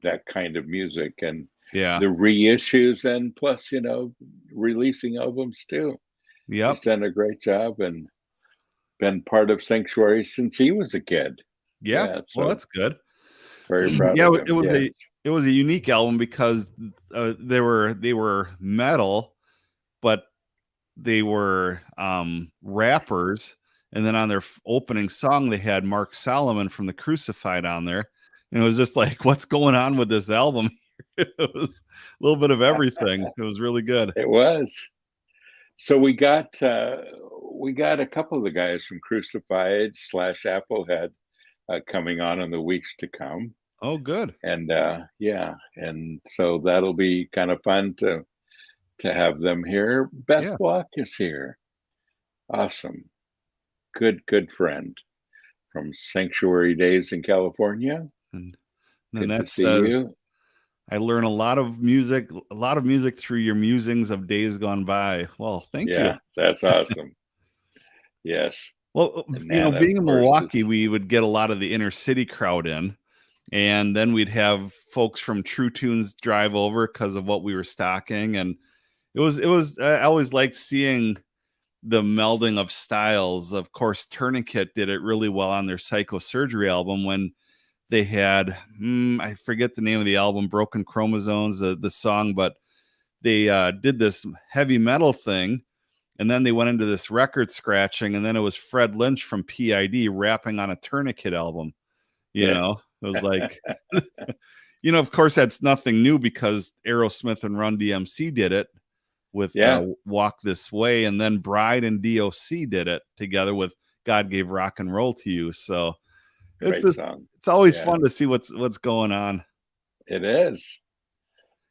that kind of music, and the reissues, and plus, releasing albums too. Yep. He's done a great job and been part of Sanctuary since he was a kid. So well, that's good. Very proud of him. It was a unique album because they were metal, but they were rappers, and then on their opening song they had Mark Solomon from the Crucified on there, and it was just like, what's going on with this album? It was a little bit of everything. It was really good. It was. So we got a couple of the guys from Crucified / Applehead coming on in the weeks to come. Oh, good. And and so that'll be kind of fun to have them here. Beth Block is here. Awesome. Good friend from Sanctuary Days in California. And Nanette says, I learn a lot of music through your musings of days gone by. Well, thank you. Yeah, that's awesome. Yes. Well, being in Milwaukee, we would get a lot of the inner city crowd in, and then we'd have folks from True Tunes drive over because of what we were stocking. And it was I always liked seeing the melding of styles. Of course, Tourniquet did it really well on their Psychosurgery album when they had, I forget the name of the album, Broken Chromosomes, the song, but they did this heavy metal thing, and then they went into this record scratching, and then it was Fred Lynch from PID rapping on a Tourniquet album. It was like, of course, that's nothing new because Aerosmith and Run DMC did it with Walk This Way, and then Bride and DOC did it together with God Gave Rock and Roll to You. So it's always fun to see what's going on. It is.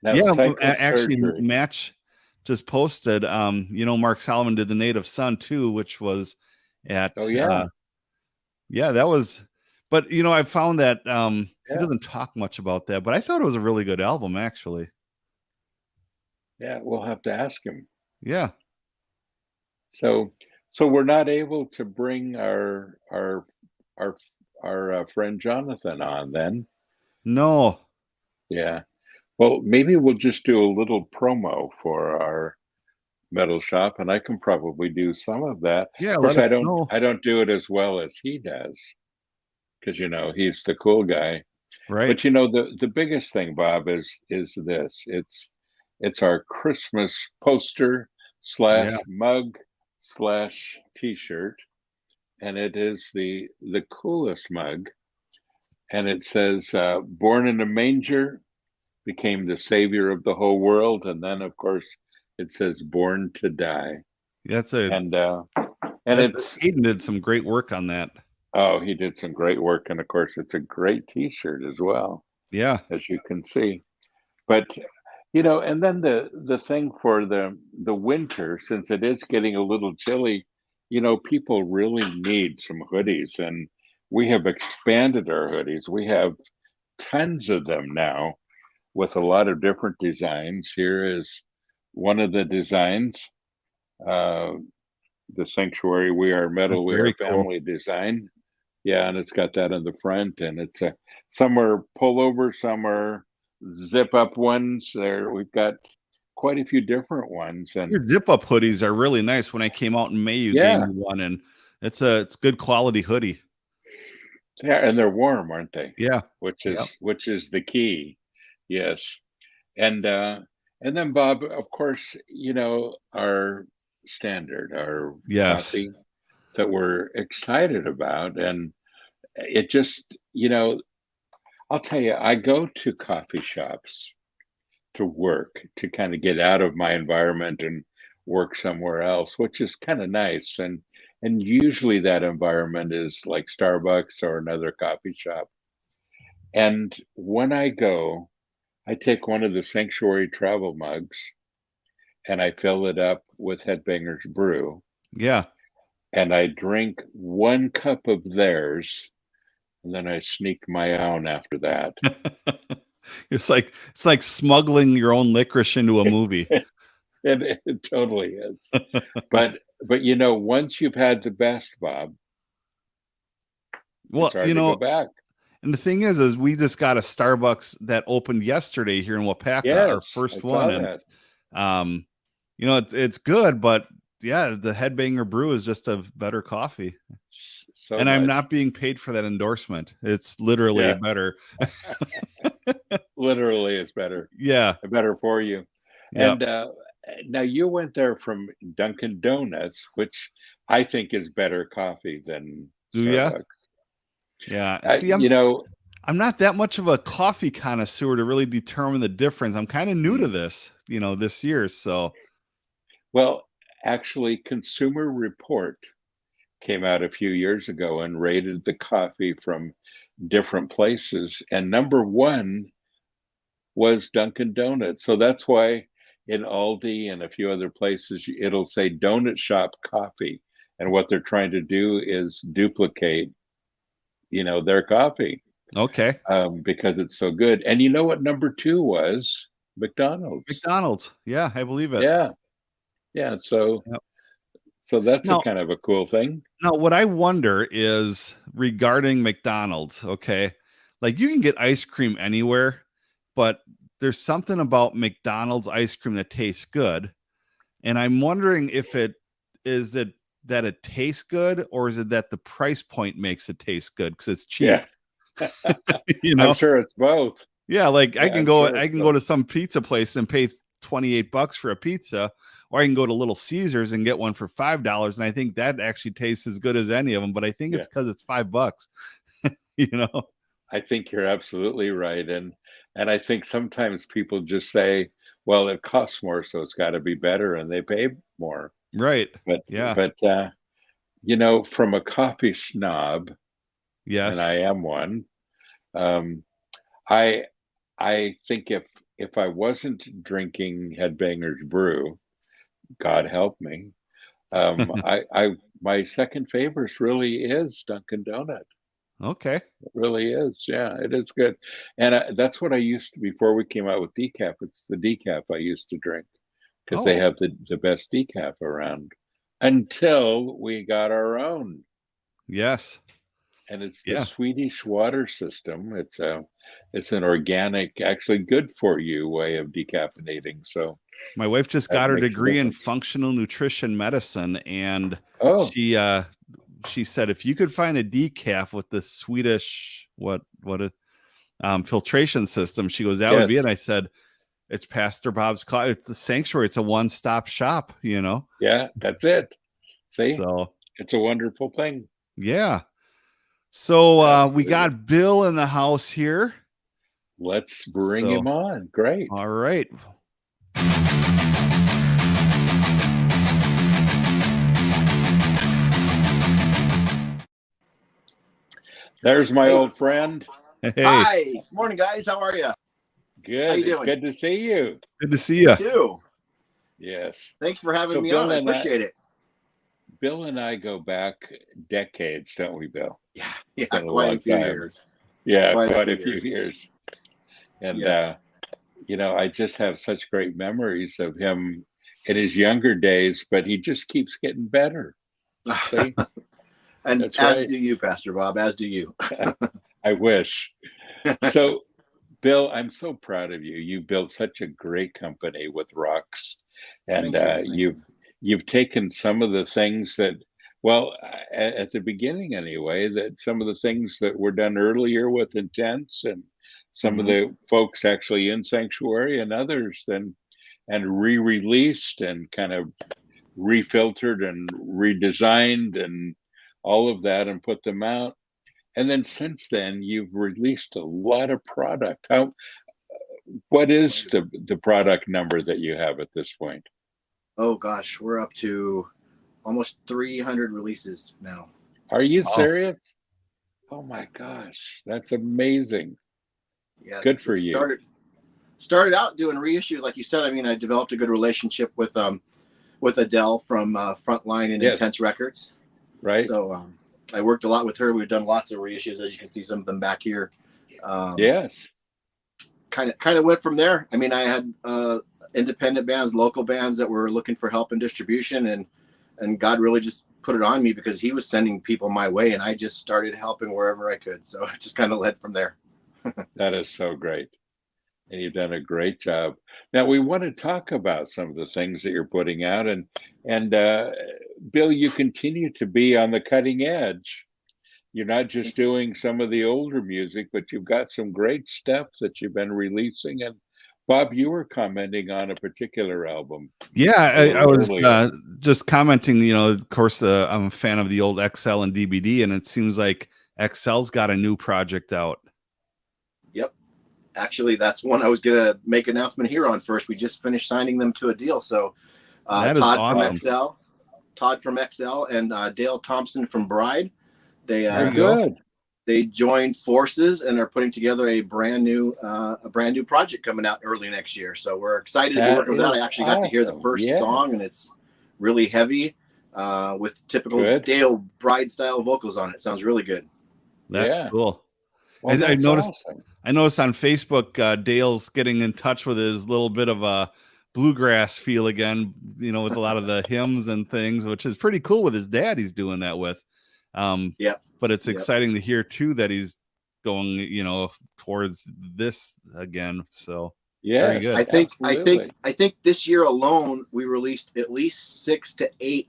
Now, actually, Match just posted, Mark Solomon did The Native Son too, which was at that was, but I found that he doesn't talk much about that, but I thought it was a really good album, actually. Yeah, we'll have to ask him. Yeah. So we're not able to bring our friend Jonathan on then. No. Yeah. Well, maybe we'll just do a little promo for our metal shop, and I can probably do some of that. Yeah. Of course, I don't do it as well as he does, because he's the cool guy. Right. But the biggest thing, Bob, is this. It's our Christmas poster / mug / t-shirt, and it is the coolest mug, and it says born in a manger, became the savior of the whole world, and then of course it says born to die. That's it. And Hayden did some great work on that. Oh, he did some great work, and of course it's a great t-shirt as well. Yeah, as you can see. But and then the thing for the winter, since it is getting a little chilly people really need some hoodies, and we have expanded our hoodies. We have tons of them now with a lot of different designs. Here is one of the designs, the Sanctuary We Are Metal, That's We very Are cool. Family design. Yeah, and it's got that in the front, and it's some are pullover, some are zip up ones. We've got quite a few different ones, and Your zip up hoodies are really nice. When I came out in May, you gave yeah, me one, and it's good quality hoodie. yeah, and they're warm, aren't they? Yeah. Which Yep. is the key. Yes. And then Bob, of course, our standard, our Yes. coffee that we're excited about. And it just, I'll tell you, I go to coffee shops to work, to kind of get out of my environment and work somewhere else, which is kind of nice. And usually that environment is like Starbucks or another coffee shop. And when I go, I take one of the Sanctuary travel mugs and I fill it up with Headbangers Brew, Yeah. and I drink 1 cup of theirs, and then I sneak my own after that. it's like smuggling your own licorice into a movie. It totally is. But once you've had the best, Bob, Well, it's hard to go back. And the thing is we just got a Starbucks that opened yesterday here in Wapaka, Yes, our first I saw one. that. And it's good, but yeah, the Headbanger Brew is just a better coffy. So and I'm not being paid for that endorsement. It's literally better. Literally, it's better. Yeah. Better for you. Yep. And now you went there from Dunkin' Donuts, which I think is better coffee than Starbucks. Yeah. See, I'm not that much of a coffee connoisseur to really determine the difference. I'm kind of new to this, this year. So, well, actually, Consumer Report came out a few years ago and rated the coffee from different places, and number one was Dunkin' Donuts. So that's why in Aldi and a few other places, it'll say Donut Shop Coffee, and what they're trying to do is duplicate their coffee. Okay. Because it's so good. And you know what number 2 was? McDonald's. Yeah, I believe it. Yeah. So that's kind of a cool thing. Now, what I wonder is regarding McDonald's, okay? Like you can get ice cream anywhere, but there's something about McDonald's ice cream that tastes good. And I'm wondering if it that it tastes good, or is it that the price point makes it taste good because it's cheap? Yeah. I'm sure it's both. Yeah, like I can go to some pizza place and pay $28 for a pizza, or I can go to Little Caesars and get one for $5, and I think that actually tastes as good as any of them. But I think it's because it's $5. I think you're absolutely right, and I think sometimes people just say, "Well, it costs more, so it's got to be better," and they pay more. Right. But from a coffee snob, yes, and I am one. I think if I wasn't drinking Headbangers Brew, God help me, my second favorite really is Dunkin' Donut. Okay. It really is. Yeah, it is good. And that's what I used to, before we came out with decaf. It's the decaf I used to drink because they have the best decaf around, until we got our own. Yes. And it's the Swedish water system. It's an organic, actually good for you way of decaffeinating. So my wife just got her degree in functional nutrition medicine, and she said if you could find a decaf with the Swedish filtration system, she goes, that would be it. And I said, it's Pastor Bob's coffee. It's the Sanctuary. It's a one-stop shop. Yeah, that's it. See, so it's a wonderful thing. Yeah. So we got Bill in the house here. Let's bring him on. Great. All right. There's my old friend. Hey. Hi. Morning, guys. How are you? Good. How you doing? Good to see you. Good to see you. Too. Yes. Thanks for having me on. I appreciate it. Bill and I go back decades, don't we, Bill? Yeah, It's been a quite a long few time. years. Yeah, Quite quite a few years. years. And Yeah. I just have such great memories of him in his younger days, but he just keeps getting better. See? And That's as right. do you, Pastor Bob, as do you. I wish. So, Bill, I'm so proud of you. You built such a great company with Roxx, and Thank you. you've taken some of the things that, well, at the beginning anyway, that some of the things that were done earlier with Intense and some of the folks actually in Sanctuary and others, and re-released and kind of refiltered and redesigned and all of that and put them out. And then since then, you've released a lot of product. What is the product number that you have at this point? Oh gosh, we're up to almost 300 releases now. Are you serious? Oh my gosh, that's amazing. Yeah, good for you. Started out doing reissues, like you said. I mean, I developed a good relationship with Adele from Frontline and Intense Records. Right. So I worked a lot with her. We've done lots of reissues, as you can see some of them back here. Yes. Kind of went from there. I mean, I had independent bands, local bands that were looking for help in distribution, and God really just put it on me because he was sending people my way, and I just started helping wherever I could. So it just kind of led from there. That is so great. And you've done a great job. Now we want to talk about some of the things that you're putting out, and Bill, you continue to be on the cutting edge. You're not just doing some of the older music, but you've got some great stuff that you've been releasing. And Bob, you were commenting on a particular album. Yeah, I was just commenting, of course, I'm a fan of the old XL and DVD, and it seems like XL's got a new project out. Yep. Actually, that's one I was going to make an announcement here on first. We just finished signing them to a deal. So Todd awesome. from XL and Dale Thompson from Bride. They joined forces and are putting together a brand new project coming out early next year. So we're excited to be working with that. I actually got to hear the first song, and it's really heavy with typical Dale Bride style vocals on it. Sounds really good. That's cool. Well, I noticed on Facebook, Dale's getting in touch with his little bit of a bluegrass feel again, with a lot of the hymns and things, which is pretty cool with his dad. He's doing that with. But it's exciting to hear too that he's going, towards this again. So very good. I think this year alone we released at least 6 to 8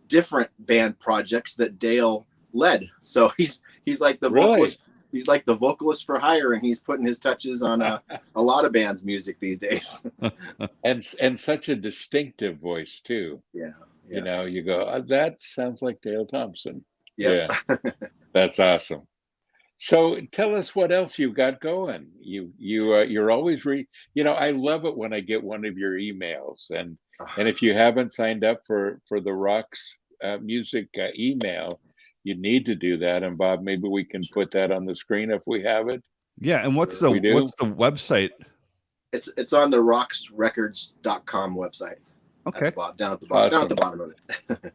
different band projects that Dale led. So he's like the vocalist. He's like the vocalist for hire, and he's putting his touches on a lot of bands' music these days. and such a distinctive voice too. Yeah. You go, that sounds like Dale Thompson. Yeah. That's awesome. So tell us what else you've got going. You're always I love it when I get one of your emails, and if you haven't signed up for the Roxx music email, you need to do that. And Bob, maybe we can put that on the screen if we have it. Yeah. And what's the website? It's on the roxxrecords.com website. Okay. Down at the bottom of it.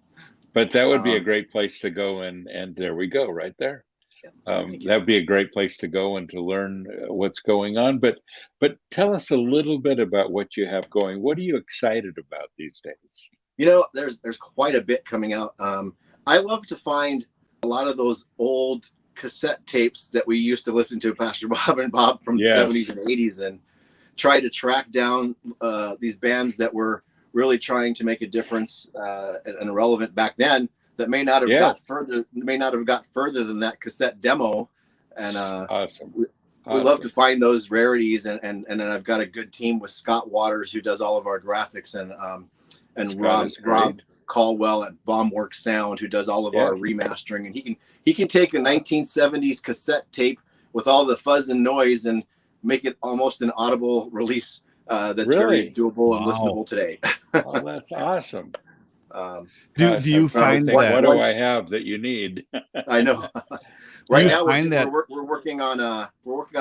But that would be a great place to go, and there we go, right there. That would be a great place to go and to learn what's going on. But tell us a little bit about what you have going. What are you excited about these days? There's quite a bit coming out. I love to find a lot of those old cassette tapes that we used to listen to, Pastor Bob and Bob, from the 70s and 80s, and try to track down these bands that were really trying to make a difference and relevant back then that may not have got further than that cassette demo. And awesome. We love to find those rarities, and then I've got a good team with Scott Waters, who does all of our graphics, and Rob Caldwell at Bombworks Sound, who does all of our remastering, and he can take a 1970s cassette tape with all the fuzz and noise and make it almost an audible release that's very doable and listenable today. Oh, that's awesome. Do you find that? What do I have that you need? I know. Right now we're working on a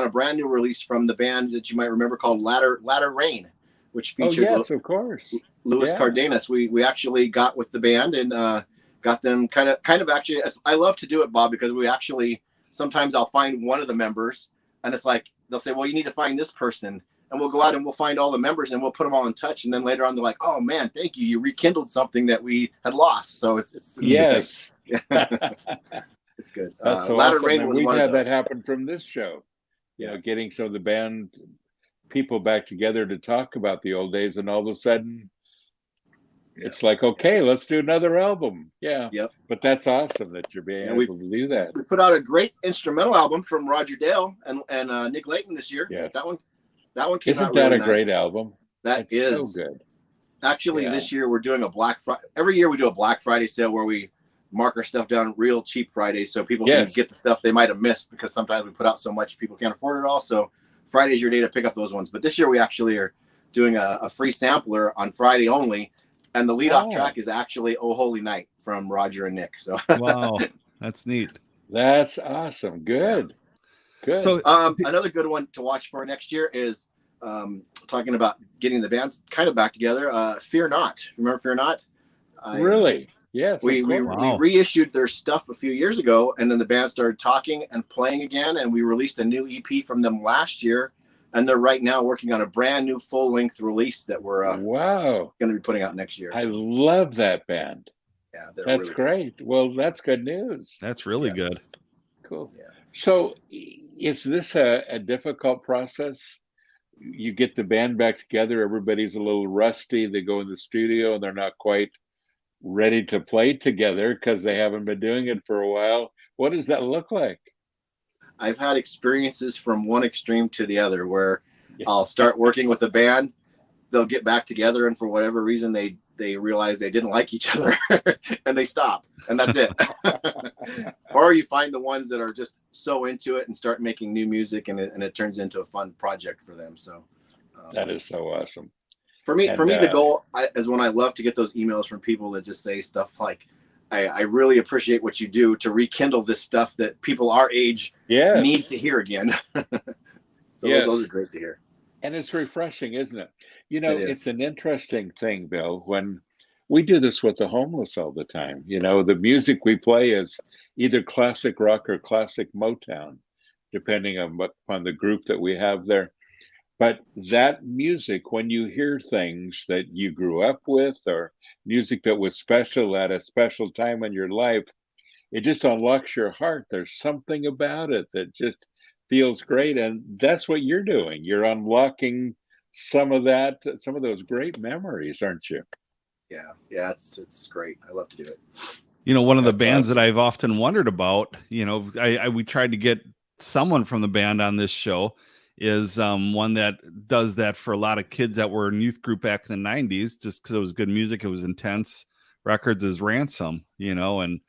brand new release from the band that you might remember called Latter Rain, which featured of course, Louis Cardenas. We actually got with the band and got them kind of actually. I love to do it, Bob, because we actually sometimes I'll find one of the members, and it's like they'll say, well, you need to find this person, and we'll go out and we'll find all the members and we'll put them all in touch, and then later on they're like, oh man, thank you, you rekindled something that we had lost. So it's yes. It's good. That's Latter awesome. Rain And was we've one had of that those. happen from this show. You know, getting some of the band people back together to talk about the old days, and all of a sudden it's like, okay, let's do another album. Yeah. Yep. But that's awesome that you're being able to do that. We put out a great instrumental album from Roger Dale and Nick Layton this year. Yes. That one came Isn't out that really a nice. great album? That is so good. Actually, this year we're doing a Black Friday. Every year we do a Black Friday sale where we mark our stuff down real cheap Fridays so people can get the stuff they might have missed, because sometimes we put out so much people can't afford it all. So Friday's your day to pick up those ones. But this year we actually are doing a free sampler on Friday only. And the leadoff track is actually "Oh Holy Night" from Roger and Nick. So wow, that's neat. That's awesome. Good. Good. So another good one to watch for next year is talking about getting the bands kind of back together. Fear Not. Remember Fear Not? Really? Yes. We reissued their stuff a few years ago, and then the band started talking and playing again, and we released a new EP from them last year, and they're right now working on a brand new full-length release that we're going to be putting out next year. I love that band. Yeah, that's really great. Cool. Well, that's good news. That's really good. Cool. Yeah. So is this a difficult process? You get the band back together, everybody's a little rusty, they go in the studio and they're not quite ready to play together because they haven't been doing it for a while. What does that look like? I've had experiences from one extreme to the other where I'll start working with a band, they'll get back together, and for whatever reason they realize they didn't like each other and they stop, and that's it. Or you find the ones that are just so into it and start making new music, and it turns into a fun project for them. So that is so awesome. For me, the goal is when I love to get those emails from people that just say stuff like, I really appreciate what you do to rekindle this stuff that people our age need to hear again. Those are great to hear. And it's refreshing, isn't it? You know, it's an interesting thing, Bill, when we do this with the homeless all the time. You know, the music we play is either classic rock or classic Motown, depending upon the group that we have there. But that music, when you hear things that you grew up with or music that was special at a special time in your life, it just unlocks your heart. There's something about it that just feels great. And that's what you're doing. You're unlocking some of those great memories, aren't you? Yeah, it's great. I love to do it. You know, one of the bands that I've often wondered about, you know, we tried to get someone from the band on this show, is one that does that for a lot of kids that were in youth group back in the 90s, just because it was good music, it was intense. Records is Ransom, you know, and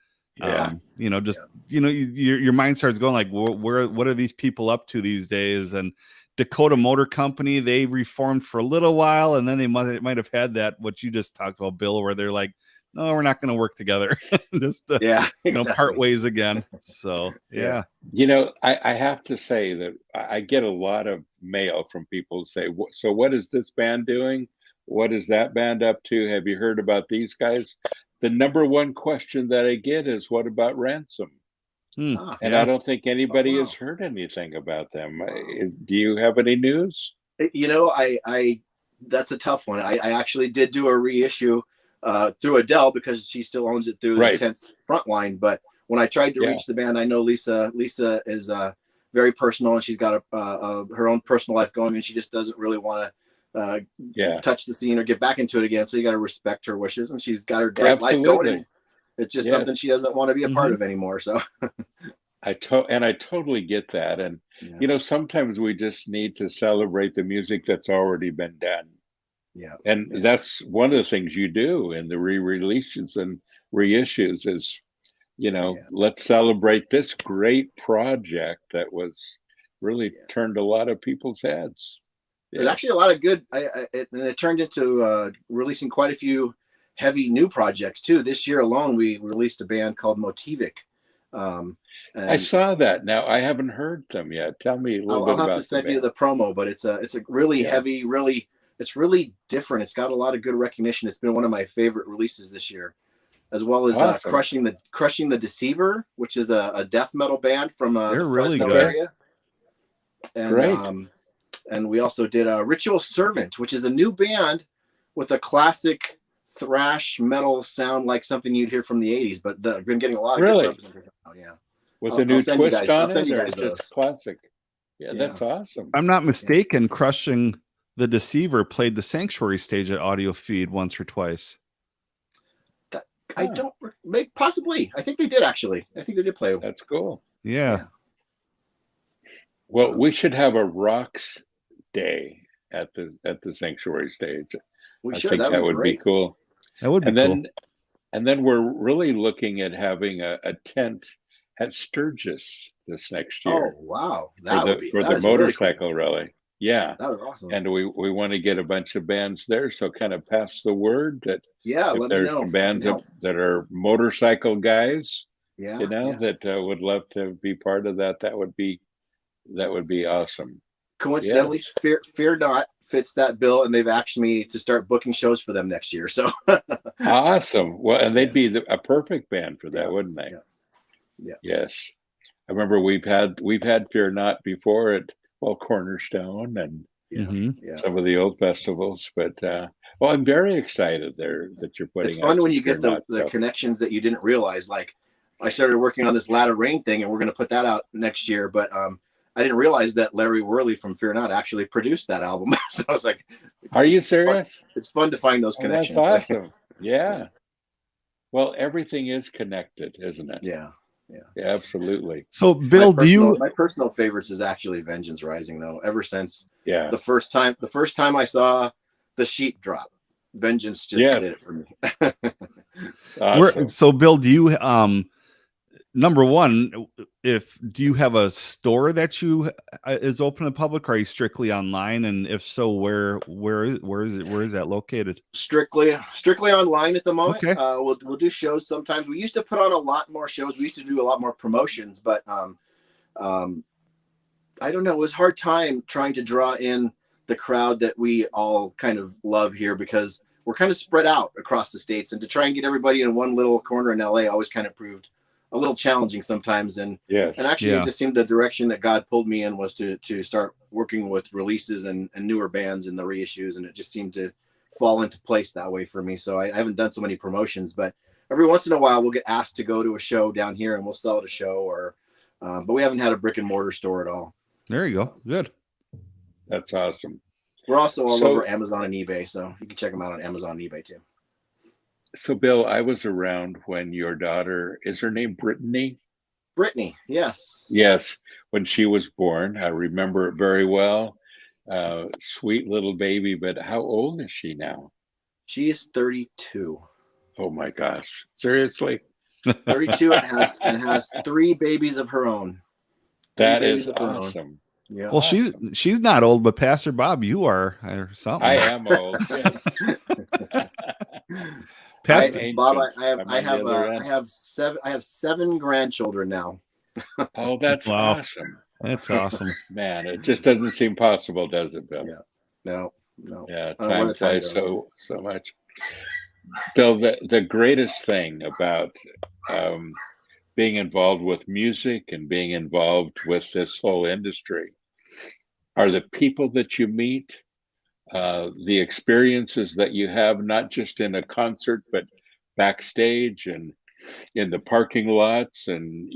you know, just you know, your mind starts going like, what are these people up to these days? And Dakota Motor Company, they reformed for a little while, and then they might have had that what you just talked about, Bill, where they're like, no, we're not going to work together. Just you know, part ways again. So you know, I have to say that I get a lot of mail from people who say, so what is this band doing? What is that band up to? Have you heard about these guys? The number one question that I get is, what about Ransom? And I don't think anybody has heard anything about them. Do you have any news? You know, I that's a tough one. I actually did do a reissue through Adele, because she still owns it through the Intense Frontline. But when I tried to reach the band, I know Lisa is very personal, and she's got her own personal life going, and she just doesn't really want to touch the scene or get back into it again. So you got to respect her wishes, and she's got her great life going. It's just something she doesn't want to be a part of anymore. So I totally get that. And you know, sometimes we just need to celebrate the music that's already been done. And that's one of the things you do in the re-releases and reissues is, you know, let's celebrate this great project that was really turned a lot of people's heads. There's actually a lot of good, and it turned into releasing quite a few heavy new projects too. This year alone, we released a band called Motivic. I saw that. Now I haven't heard them yet. Tell me a little bit about it. I'll have to send you the promo, but it's a really heavy, it's really different. It's got a lot of good recognition. It's been one of my favorite releases this year. as well as Awesome. Crushing the Deceiver, which is a death metal band from They're the really Fresno good. area. And, Great. And we also did a Ritual Servant, which is a new band with a classic thrash metal sound like something you'd hear from the 80s, but I've been getting a lot of Really? good representation. Oh, yeah. With a new twist on I'll send it, you or guys just those. classic? Yeah, that's awesome. I'm not mistaken, Crushing the Deceiver played the Sanctuary stage at Audio Feed once or twice. I don't, possibly. I think they did, actually. I think they did play. That's cool. Yeah. Well, we should have a Roxx day at the Sanctuary stage. We I should. think that would be cool. That would be cool. And then we're really looking at having a tent at Sturgis this next year. Oh, wow. For the motorcycle rally. Yeah. That was awesome. And we want to get a bunch of bands there. So kind of pass the word that if there's some bands that are motorcycle guys, that would love to be part of that. That would be awesome. Coincidentally, Fear Not fits that bill, and they've asked me to start booking shows for them next year. So awesome. Well, and they'd be a perfect band for that, wouldn't they? Yeah. Yes. I remember we've had Fear Not before at Cornerstone and some of the old festivals, but I'm very excited that you're putting. It's fun when you get the connections that you didn't realize. Like, I started working on this Ladder Rain thing, and we're going to put that out next year, but I didn't realize that Larry Worley from Fear Not actually produced that album. So I was like, "Are you serious?" It's fun to find those connections. That's awesome. Yeah. Well, everything is connected, isn't it? Yeah, absolutely. So, Bill, my personal favorites is actually Vengeance Rising, though. Ever since the first time I saw the sheet drop, Vengeance just did it for me. Awesome. So, Bill, do you number one, do you have a store that is open to the public, or are you strictly online? And if so, where is that located? Strictly online at the moment. Okay. We'll do shows sometimes. We used to put on a lot more shows. We used to do a lot more promotions, but I don't know. It was a hard time trying to draw in the crowd that we all kind of love here, because we're kind of spread out across the states, and to try and get everybody in one little corner in LA always kind of proved a little challenging sometimes. And actually it just seemed the direction that God pulled me in was to start working with releases and newer bands and the reissues, and it just seemed to fall into place that way for me. So I haven't done so many promotions, but every once in a while we'll get asked to go to a show down here and we'll sell at a show, or but we haven't had a brick and mortar store at all. There you go. Good. That's awesome. We're also all over Amazon and eBay, so you can check them out on Amazon and eBay too. So, Bill, I was around when your daughter, is her name Brittany? Brittany, yes. Yes, when she was born. I remember it very well. Sweet little baby, but how old is she now? She is 32. Oh my gosh. Seriously? 32 and has 3 babies of her own. That is awesome. Yeah. Well, she's not old, but Pastor Bob, you are, or something. I am old. Yes. Bob, I have 7 grandchildren now. Oh, that's awesome. That's awesome. Man, it just doesn't seem possible, does it, Bill? Yeah. No. Yeah, time flies so much. Bill, the greatest thing about being involved with music and being involved with this whole industry are the people that you meet, the experiences that you have, not just in a concert, but backstage and in the parking lots, and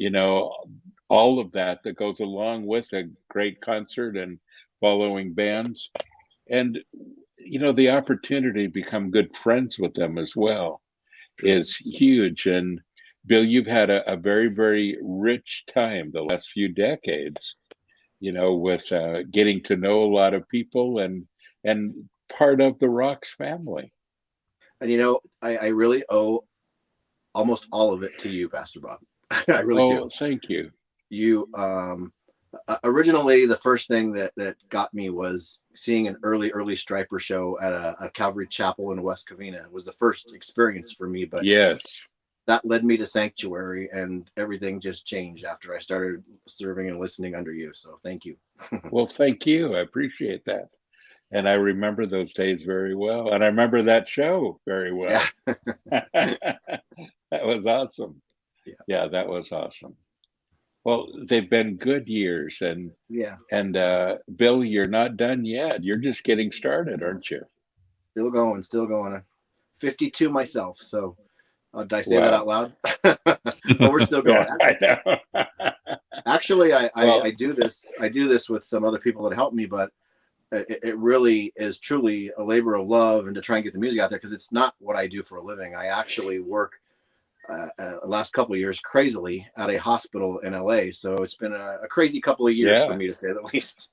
all of that goes along with a great concert and following bands, and the opportunity to become good friends with them as well is huge. And Bill, you've had a very, very rich time the last few decades, with getting to know a lot of people and part of the Roxx family. And I really owe almost all of it to you, Pastor Bob. I really do. Thank you. You originally, the first thing that got me was seeing an early Striper show at a Calvary Chapel in West Covina. It was the first experience for me, but yes, that led me to Sanctuary, and everything just changed after I started serving and listening under you. So thank you. Well, thank you. I appreciate that. And I remember those days very well. And I remember that show very well. Yeah. was awesome. Yeah, that was awesome. Well, they've been good years, and Bill, you're not done yet. You're just getting started, aren't you? Still going. I'm 52 myself, so did I say that out loud? But we're still going. I know. Actually, I do this with some other people that help me, but it really is truly a labor of love and to try and get the music out there, because it's not what I do for a living. I actually work last couple of years crazily at a hospital in LA, so it's been a crazy couple of years for me, to say the least.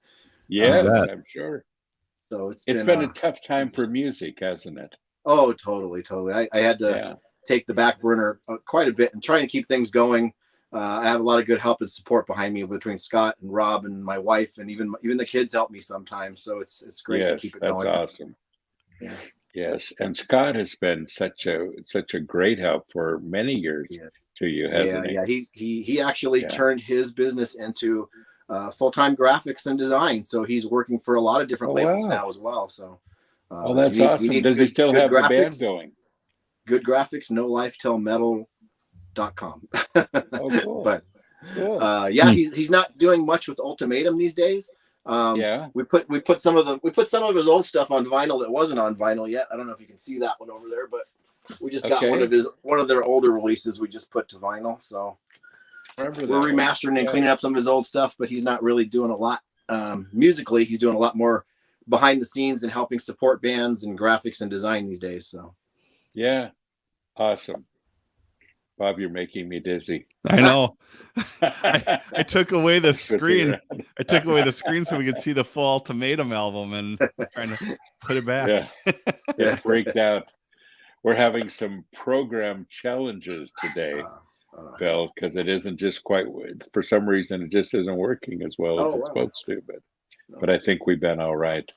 Yes, I'm sure. So it's been a tough time for music, hasn't it? Oh, totally. I had to take the back burner quite a bit and trying to keep things going. I have a lot of good help and support behind me between Scott and Rob and my wife, and even the kids help me sometimes. So it's great to keep it going. That's awesome. Yeah. Yes, and Scott has been such a great help for many years to you, hasn't he? Yeah. He actually turned his business into full-time graphics and design. So he's working for a lot of different labels now as well. So that's awesome. Does he still have the band going? Good graphics, no life till metal.com. Cool. But he's not doing much with Ultimatum these days. We put some of his old stuff on vinyl that wasn't on vinyl yet. I don't know if you can see that one over there, but we just got one of their older releases we just put to vinyl. So we're remastering and cleaning up some of his old stuff, but he's not really doing a lot musically. He's doing a lot more behind the scenes and helping support bands and graphics and design these days. So awesome. Bob, you're making me dizzy. I know. I took away the screen. I took away the screen so we could see the full Ultimatum album and trying to put it back. It freaked out. We're having some program challenges today, Bill, because it isn't just quite, for some reason, it just isn't working as well as it's supposed to. But I think we've been all right.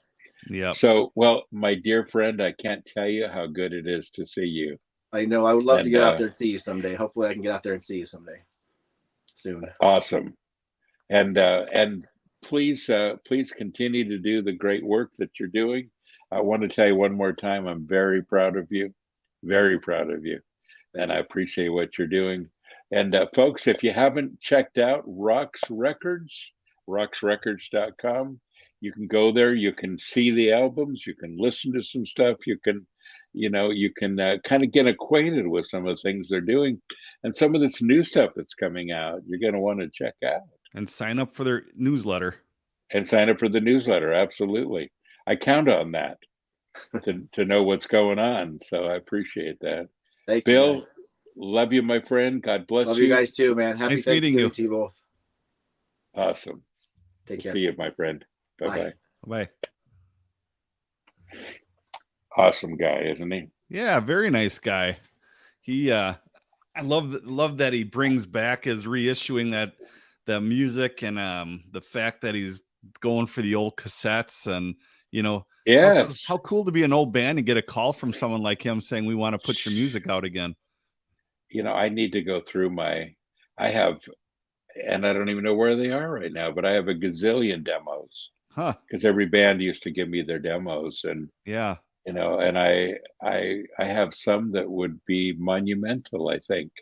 Yeah. So, well, my dear friend, I can't tell you how good it is to see you. I know. I would love to get out there and see you someday. Hopefully I can get out there and see you someday soon. Awesome. And please continue to do the great work that you're doing. I want to tell you one more time, I'm very proud of you. Very proud of you. And I appreciate what you're doing. And folks, if you haven't checked out Roxx Records, roxxrecords.com, you can go there. You can see the albums. You can listen to some stuff. You can kind of get acquainted with some of the things they're doing and some of this new stuff that's coming out. You're going to want to check out and sign up for their newsletter. Absolutely. I count on that to know what's going on. So I appreciate that. Thank you, Bill. Guys. Love you, my friend. God bless you. Love you guys too, man. Happy nice meeting you. To you both. Awesome. Take care. See you, my friend. Bye-bye. Bye. Awesome guy, isn't he? Yeah, very nice guy. He I love that he brings back his reissuing the music and the fact that he's going for the old cassettes and how cool to be an old band and get a call from someone like him saying we want to put your music out again. I need to go through I have, and I don't even know where they are right now, but I have a gazillion demos. Because every band used to give me their demos, and and I have some that would be monumental. I think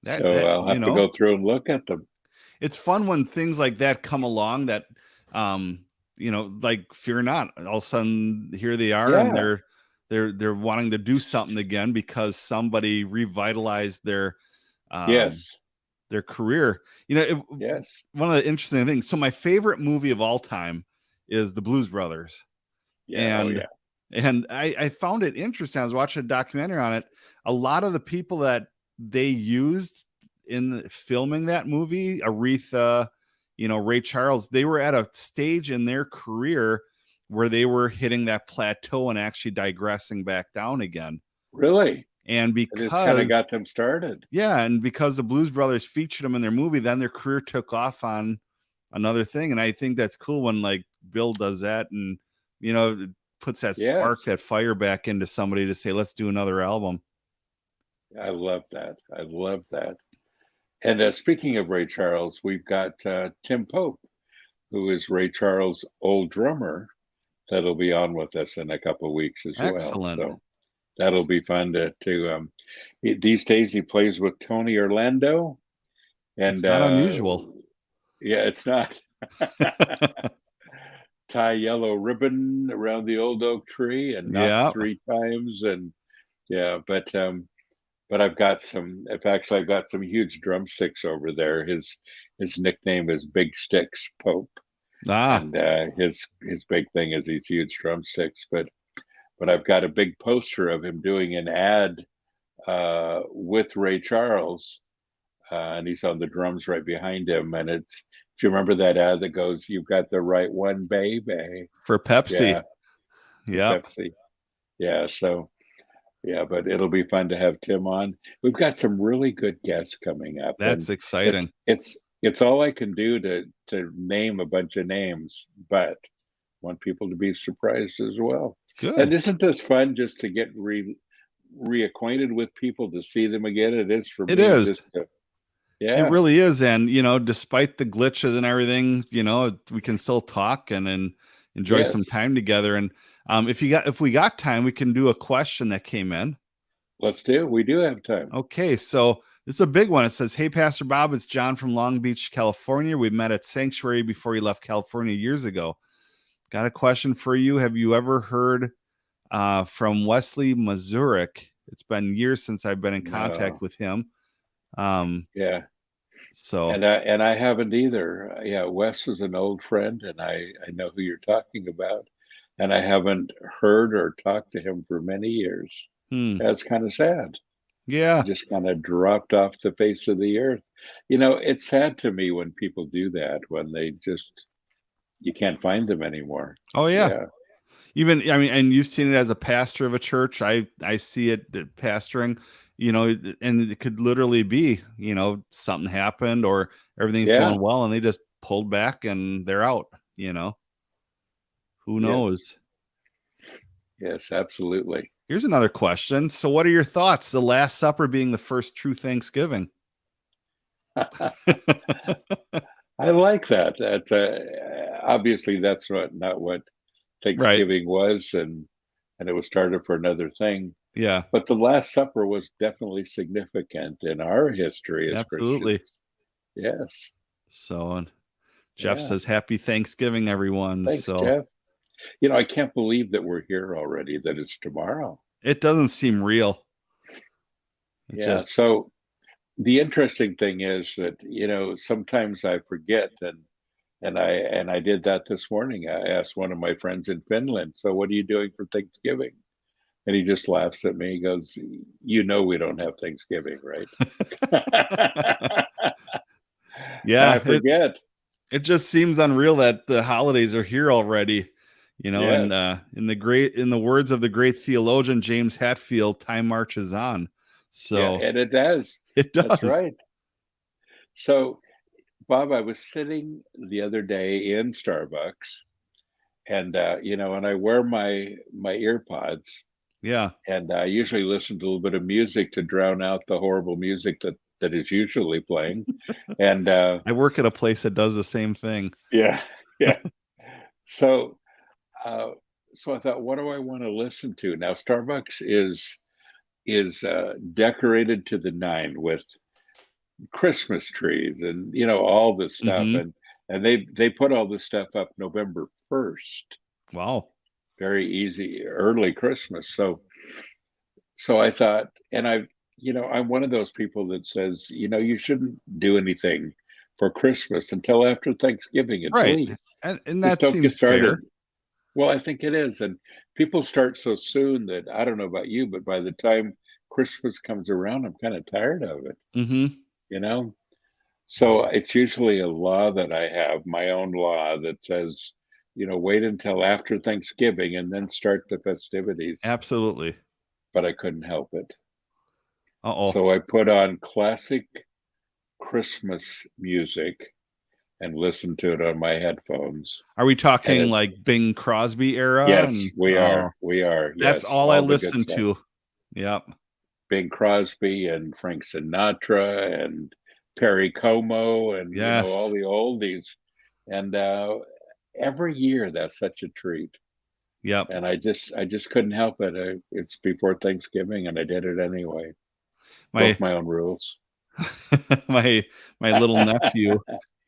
I'll have to go through and look at them. It's fun when things like that come along that like Fear Not, all of a sudden here they are and they're wanting to do something again because somebody revitalized their their career. One of the interesting things. So my favorite movie of all time is The Blues Brothers. And I found it interesting. I was watching a documentary on it. A lot of the people that they used in filming that movie, Aretha, Ray Charles, they were at a stage in their career where they were hitting that plateau and actually digressing back down again. Really? And because it kind of got them started. Yeah. And because the Blues Brothers featured them in their movie, then their career took off on another thing. And I think that's cool when like Bill does that and, puts that spark, that fire back into somebody to say, let's do another album. I love that. And speaking of Ray Charles, we've got Tim Pope, who is Ray Charles' old drummer, that'll be on with us in a couple of weeks as well. So that'll be fun to these days he plays with Tony Orlando, and It's not unusual. Yeah, it's not. Tie yellow ribbon around the old oak tree and knock Yeah. 3 times, and yeah, but I've got some. In fact, I've got some huge drumsticks over there. His nickname is Big Sticks Pope, and his big thing is these huge drumsticks. But I've got a big poster of him doing an ad with Ray Charles, and he's on the drums right behind him. And it's, if you remember that ad that goes, "You've got the right one, baby," for Pepsi. Yeah, Pepsi. Yeah, so. Yeah, but it'll be fun to have Tim on. We've got some really good guests coming up. That's exciting. It's all I can do to name a bunch of names, but want people to be surprised as well. Good. And isn't this fun just to get reacquainted with people, to see them again? It is for me. It is. Yeah. It really is. And, you know, despite the glitches and everything, you know, we can still talk and enjoy some time together. And if we got time, we can do a question that came in. Let's do. We do have time. Okay, so this is a big one. It says, "Hey, Pastor Bob, it's John from Long Beach, California. We met at Sanctuary before he left California years ago. Got a question for you. Have you ever heard from Wesley Mazurek? It's been years since I've been in contact with him." Yeah. So and I haven't either. Yeah, Wes is an old friend, and I know who you're talking about, and I haven't heard or talked to him for many years. That's kind of sad. Yeah, he just kind of dropped off the face of the earth. You know, it's sad to me when people do that, when they just, you can't find them anymore. Oh yeah. Even, I mean, and you've seen it as a pastor of a church. I see it pastoring, you know, and it could literally be, you know, something happened or everything's going well and they just pulled back and they're out, you know. Who knows? Yes, absolutely. Here's another question. So what are your thoughts? The Last Supper being the first true Thanksgiving. I like that. That's obviously that's not what Thanksgiving was, and it was started for another thing. Yeah. But the Last Supper was definitely significant in our history as Christians. Yes. So Jeff says, "Happy Thanksgiving, everyone." Thanks, Jeff. You know, I can't believe that we're here already, that it's tomorrow. It doesn't seem real. So the interesting thing is that, you know, sometimes I forget, and I did that this morning. I asked one of my friends in Finland, "So what are you doing for Thanksgiving?" And he just laughs at me. He goes, "You know, we don't have Thanksgiving, right?" Yeah, I forget. It just seems unreal that the holidays are here already. You know, and in the words of the great theologian James Hetfield, time marches on. So and it does. It does. That's right. So, Bob, I was sitting the other day in Starbucks, and you know, and I wear my ear pods. Yeah. And I usually listen to a little bit of music to drown out the horrible music that is usually playing. And I work at a place that does the same thing. Yeah. So I thought, what do I want to listen to? Now, Starbucks is decorated to the nine with Christmas trees and, you know, all this stuff. And they put all this stuff up November 1st. Wow. Very easy, early Christmas. So I thought, and I'm one of those people that says, you know, you shouldn't do anything for Christmas until after Thanksgiving at least. And that seems fair. Well, I think it is. And people start so soon that, I don't know about you, but by the time Christmas comes around, I'm kind of tired of it. You know? So it's usually a law that I have, my own law, that says, you know, wait until after Thanksgiving and then start the festivities. Absolutely. But I couldn't help it. Uh-oh. So I put on classic Christmas music and listened to it on my headphones. Are we talking like Bing Crosby era? Yes, we are. We are. That's all I listen to. Yep. Bing Crosby and Frank Sinatra and Perry Como and you know, all the oldies. And every year that's such a treat. Yep. And I just couldn't help it. It's before Thanksgiving and I did it anyway. Broke my own rules. my little nephew,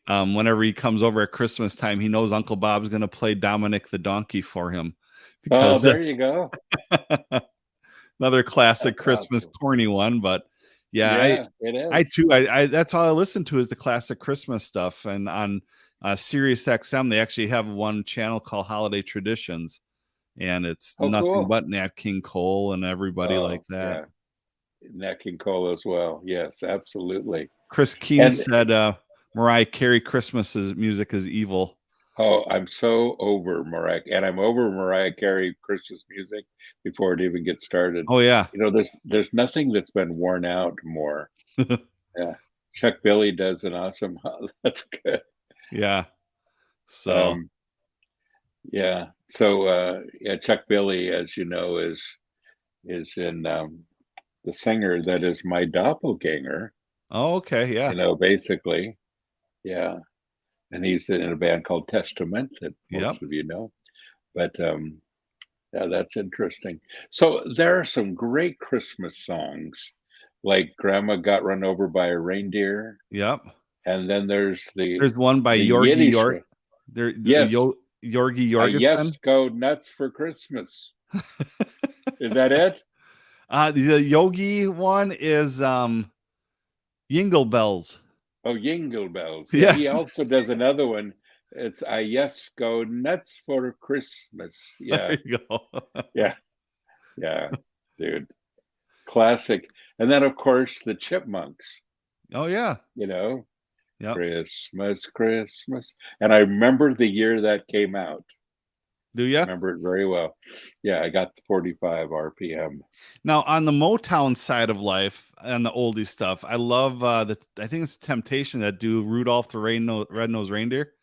whenever he comes over at Christmas time, he knows Uncle Bob's going to play Dominic the Donkey for him. Because, there you go. Another classic Christmas corny one, but it is. I too, I that's all I listen to is the classic Christmas stuff. And on Sirius XM, they actually have one channel called Holiday Traditions, and it's nothing but Nat King Cole and everybody like that. Yeah. Nat King Cole as well. Yes, absolutely. Chris Keene said Mariah Carey Christmas's music is evil. Oh, I'm so over Mariah, and I'm over Mariah Carey Christmas music before it even gets started. Oh yeah, there's nothing that's been worn out more. Yeah, Chuck Billy does an awesome. That's good. Yeah. So. Yeah. So Chuck Billy, as you know, is in the singer that is my doppelganger. Oh, okay. Yeah. Basically, yeah. And he's in a band called Testament that most of you know. But yeah, that's interesting. So there are some great Christmas songs, like Grandma Got Run Over by a Reindeer. Yep. And then there's one by Yorgi York. Yes. Yorgi Jorgensen. Yes, Go Nuts for Christmas. Is that it? The Yogi one is Jingle Bells. Oh, Jingle Bells. Yeah. He also does another one. It's Yes, Go Nuts for Christmas. Yeah. There you go. Yeah. Yeah, dude. Classic. And then, of course, the Chipmunks. Oh, yeah. Yep. Christmas. And I remember the year that came out. Do you? Remember it very well. Yeah, I got the 45 RPM. Now, on the Motown side of life and the oldie stuff, I love I think it's Temptation that do Rudolph the Red-Nosed Reindeer.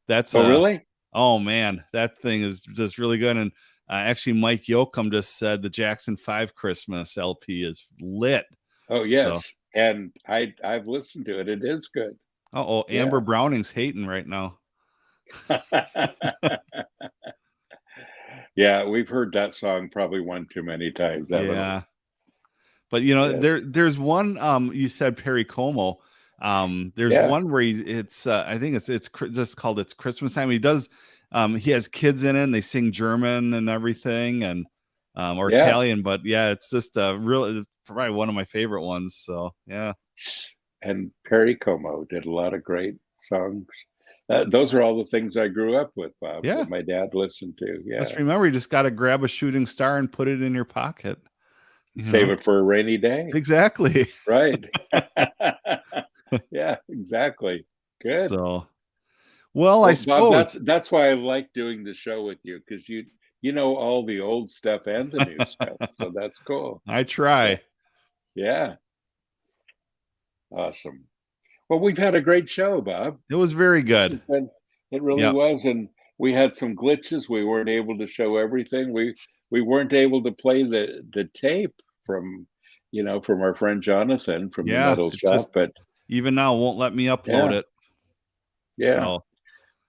That's really? Oh man, that thing is just really good. And actually, Mike Yoakum just said the Jackson 5 Christmas LP is lit. Oh yes, and I've listened to it. It is good. Oh, Amber Browning's hating right now. Yeah, we've heard that song probably one too many times. Yeah, but there's one. You said Perry Como. There's one where it's I think it's just called It's Christmas Time. He does. He has kids in it, and they sing German and everything, and or Italian. But yeah, it's just it's probably one of my favorite ones. So yeah. And Perry Como did a lot of great songs. Those are all the things I grew up with, Bob. Yeah, that my dad listened to. Yeah. Just remember, you just got to grab a shooting star and put it in your pocket. Save it for a rainy day. Exactly. Right. Yeah, exactly. Good. So, well, I suppose Bob, that's why I like doing the show with you, because you know all the old stuff and the new stuff. So that's cool. I try. Yeah. Awesome. Well, we've had a great show, Bob. It was very good. It really was, and we had some glitches. We weren't able to show everything. We weren't able to play the tape from our friend Jonathan from the Metal Shop, but even now won't let me upload it. Yeah.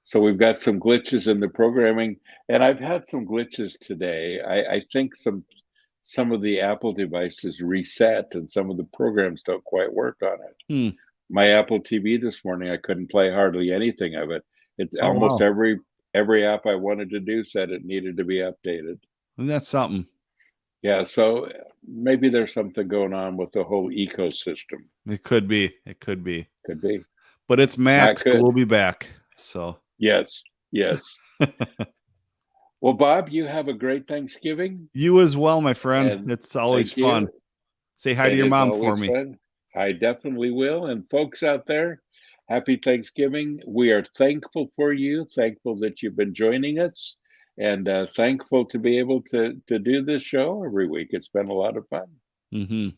So we've got some glitches in the programming, and I've had some glitches today. I think some of the Apple devices reset, and some of the programs don't quite work on it. My Apple TV this morning, I couldn't play hardly anything of it. It's almost every app I wanted to do said it needed to be updated. And that's something. Yeah, so maybe there's something going on with the whole ecosystem. It could be. Could be. But it's Max. So we'll be back. So yes. Well, Bob, you have a great Thanksgiving. You as well, my friend. And it's always fun. Say hi to your mom for me. Fun. I definitely will. And folks out there, happy Thanksgiving. We are thankful for you, thankful that you've been joining us, and thankful to be able to do this show every week. It's been a lot of fun. Mm-hmm.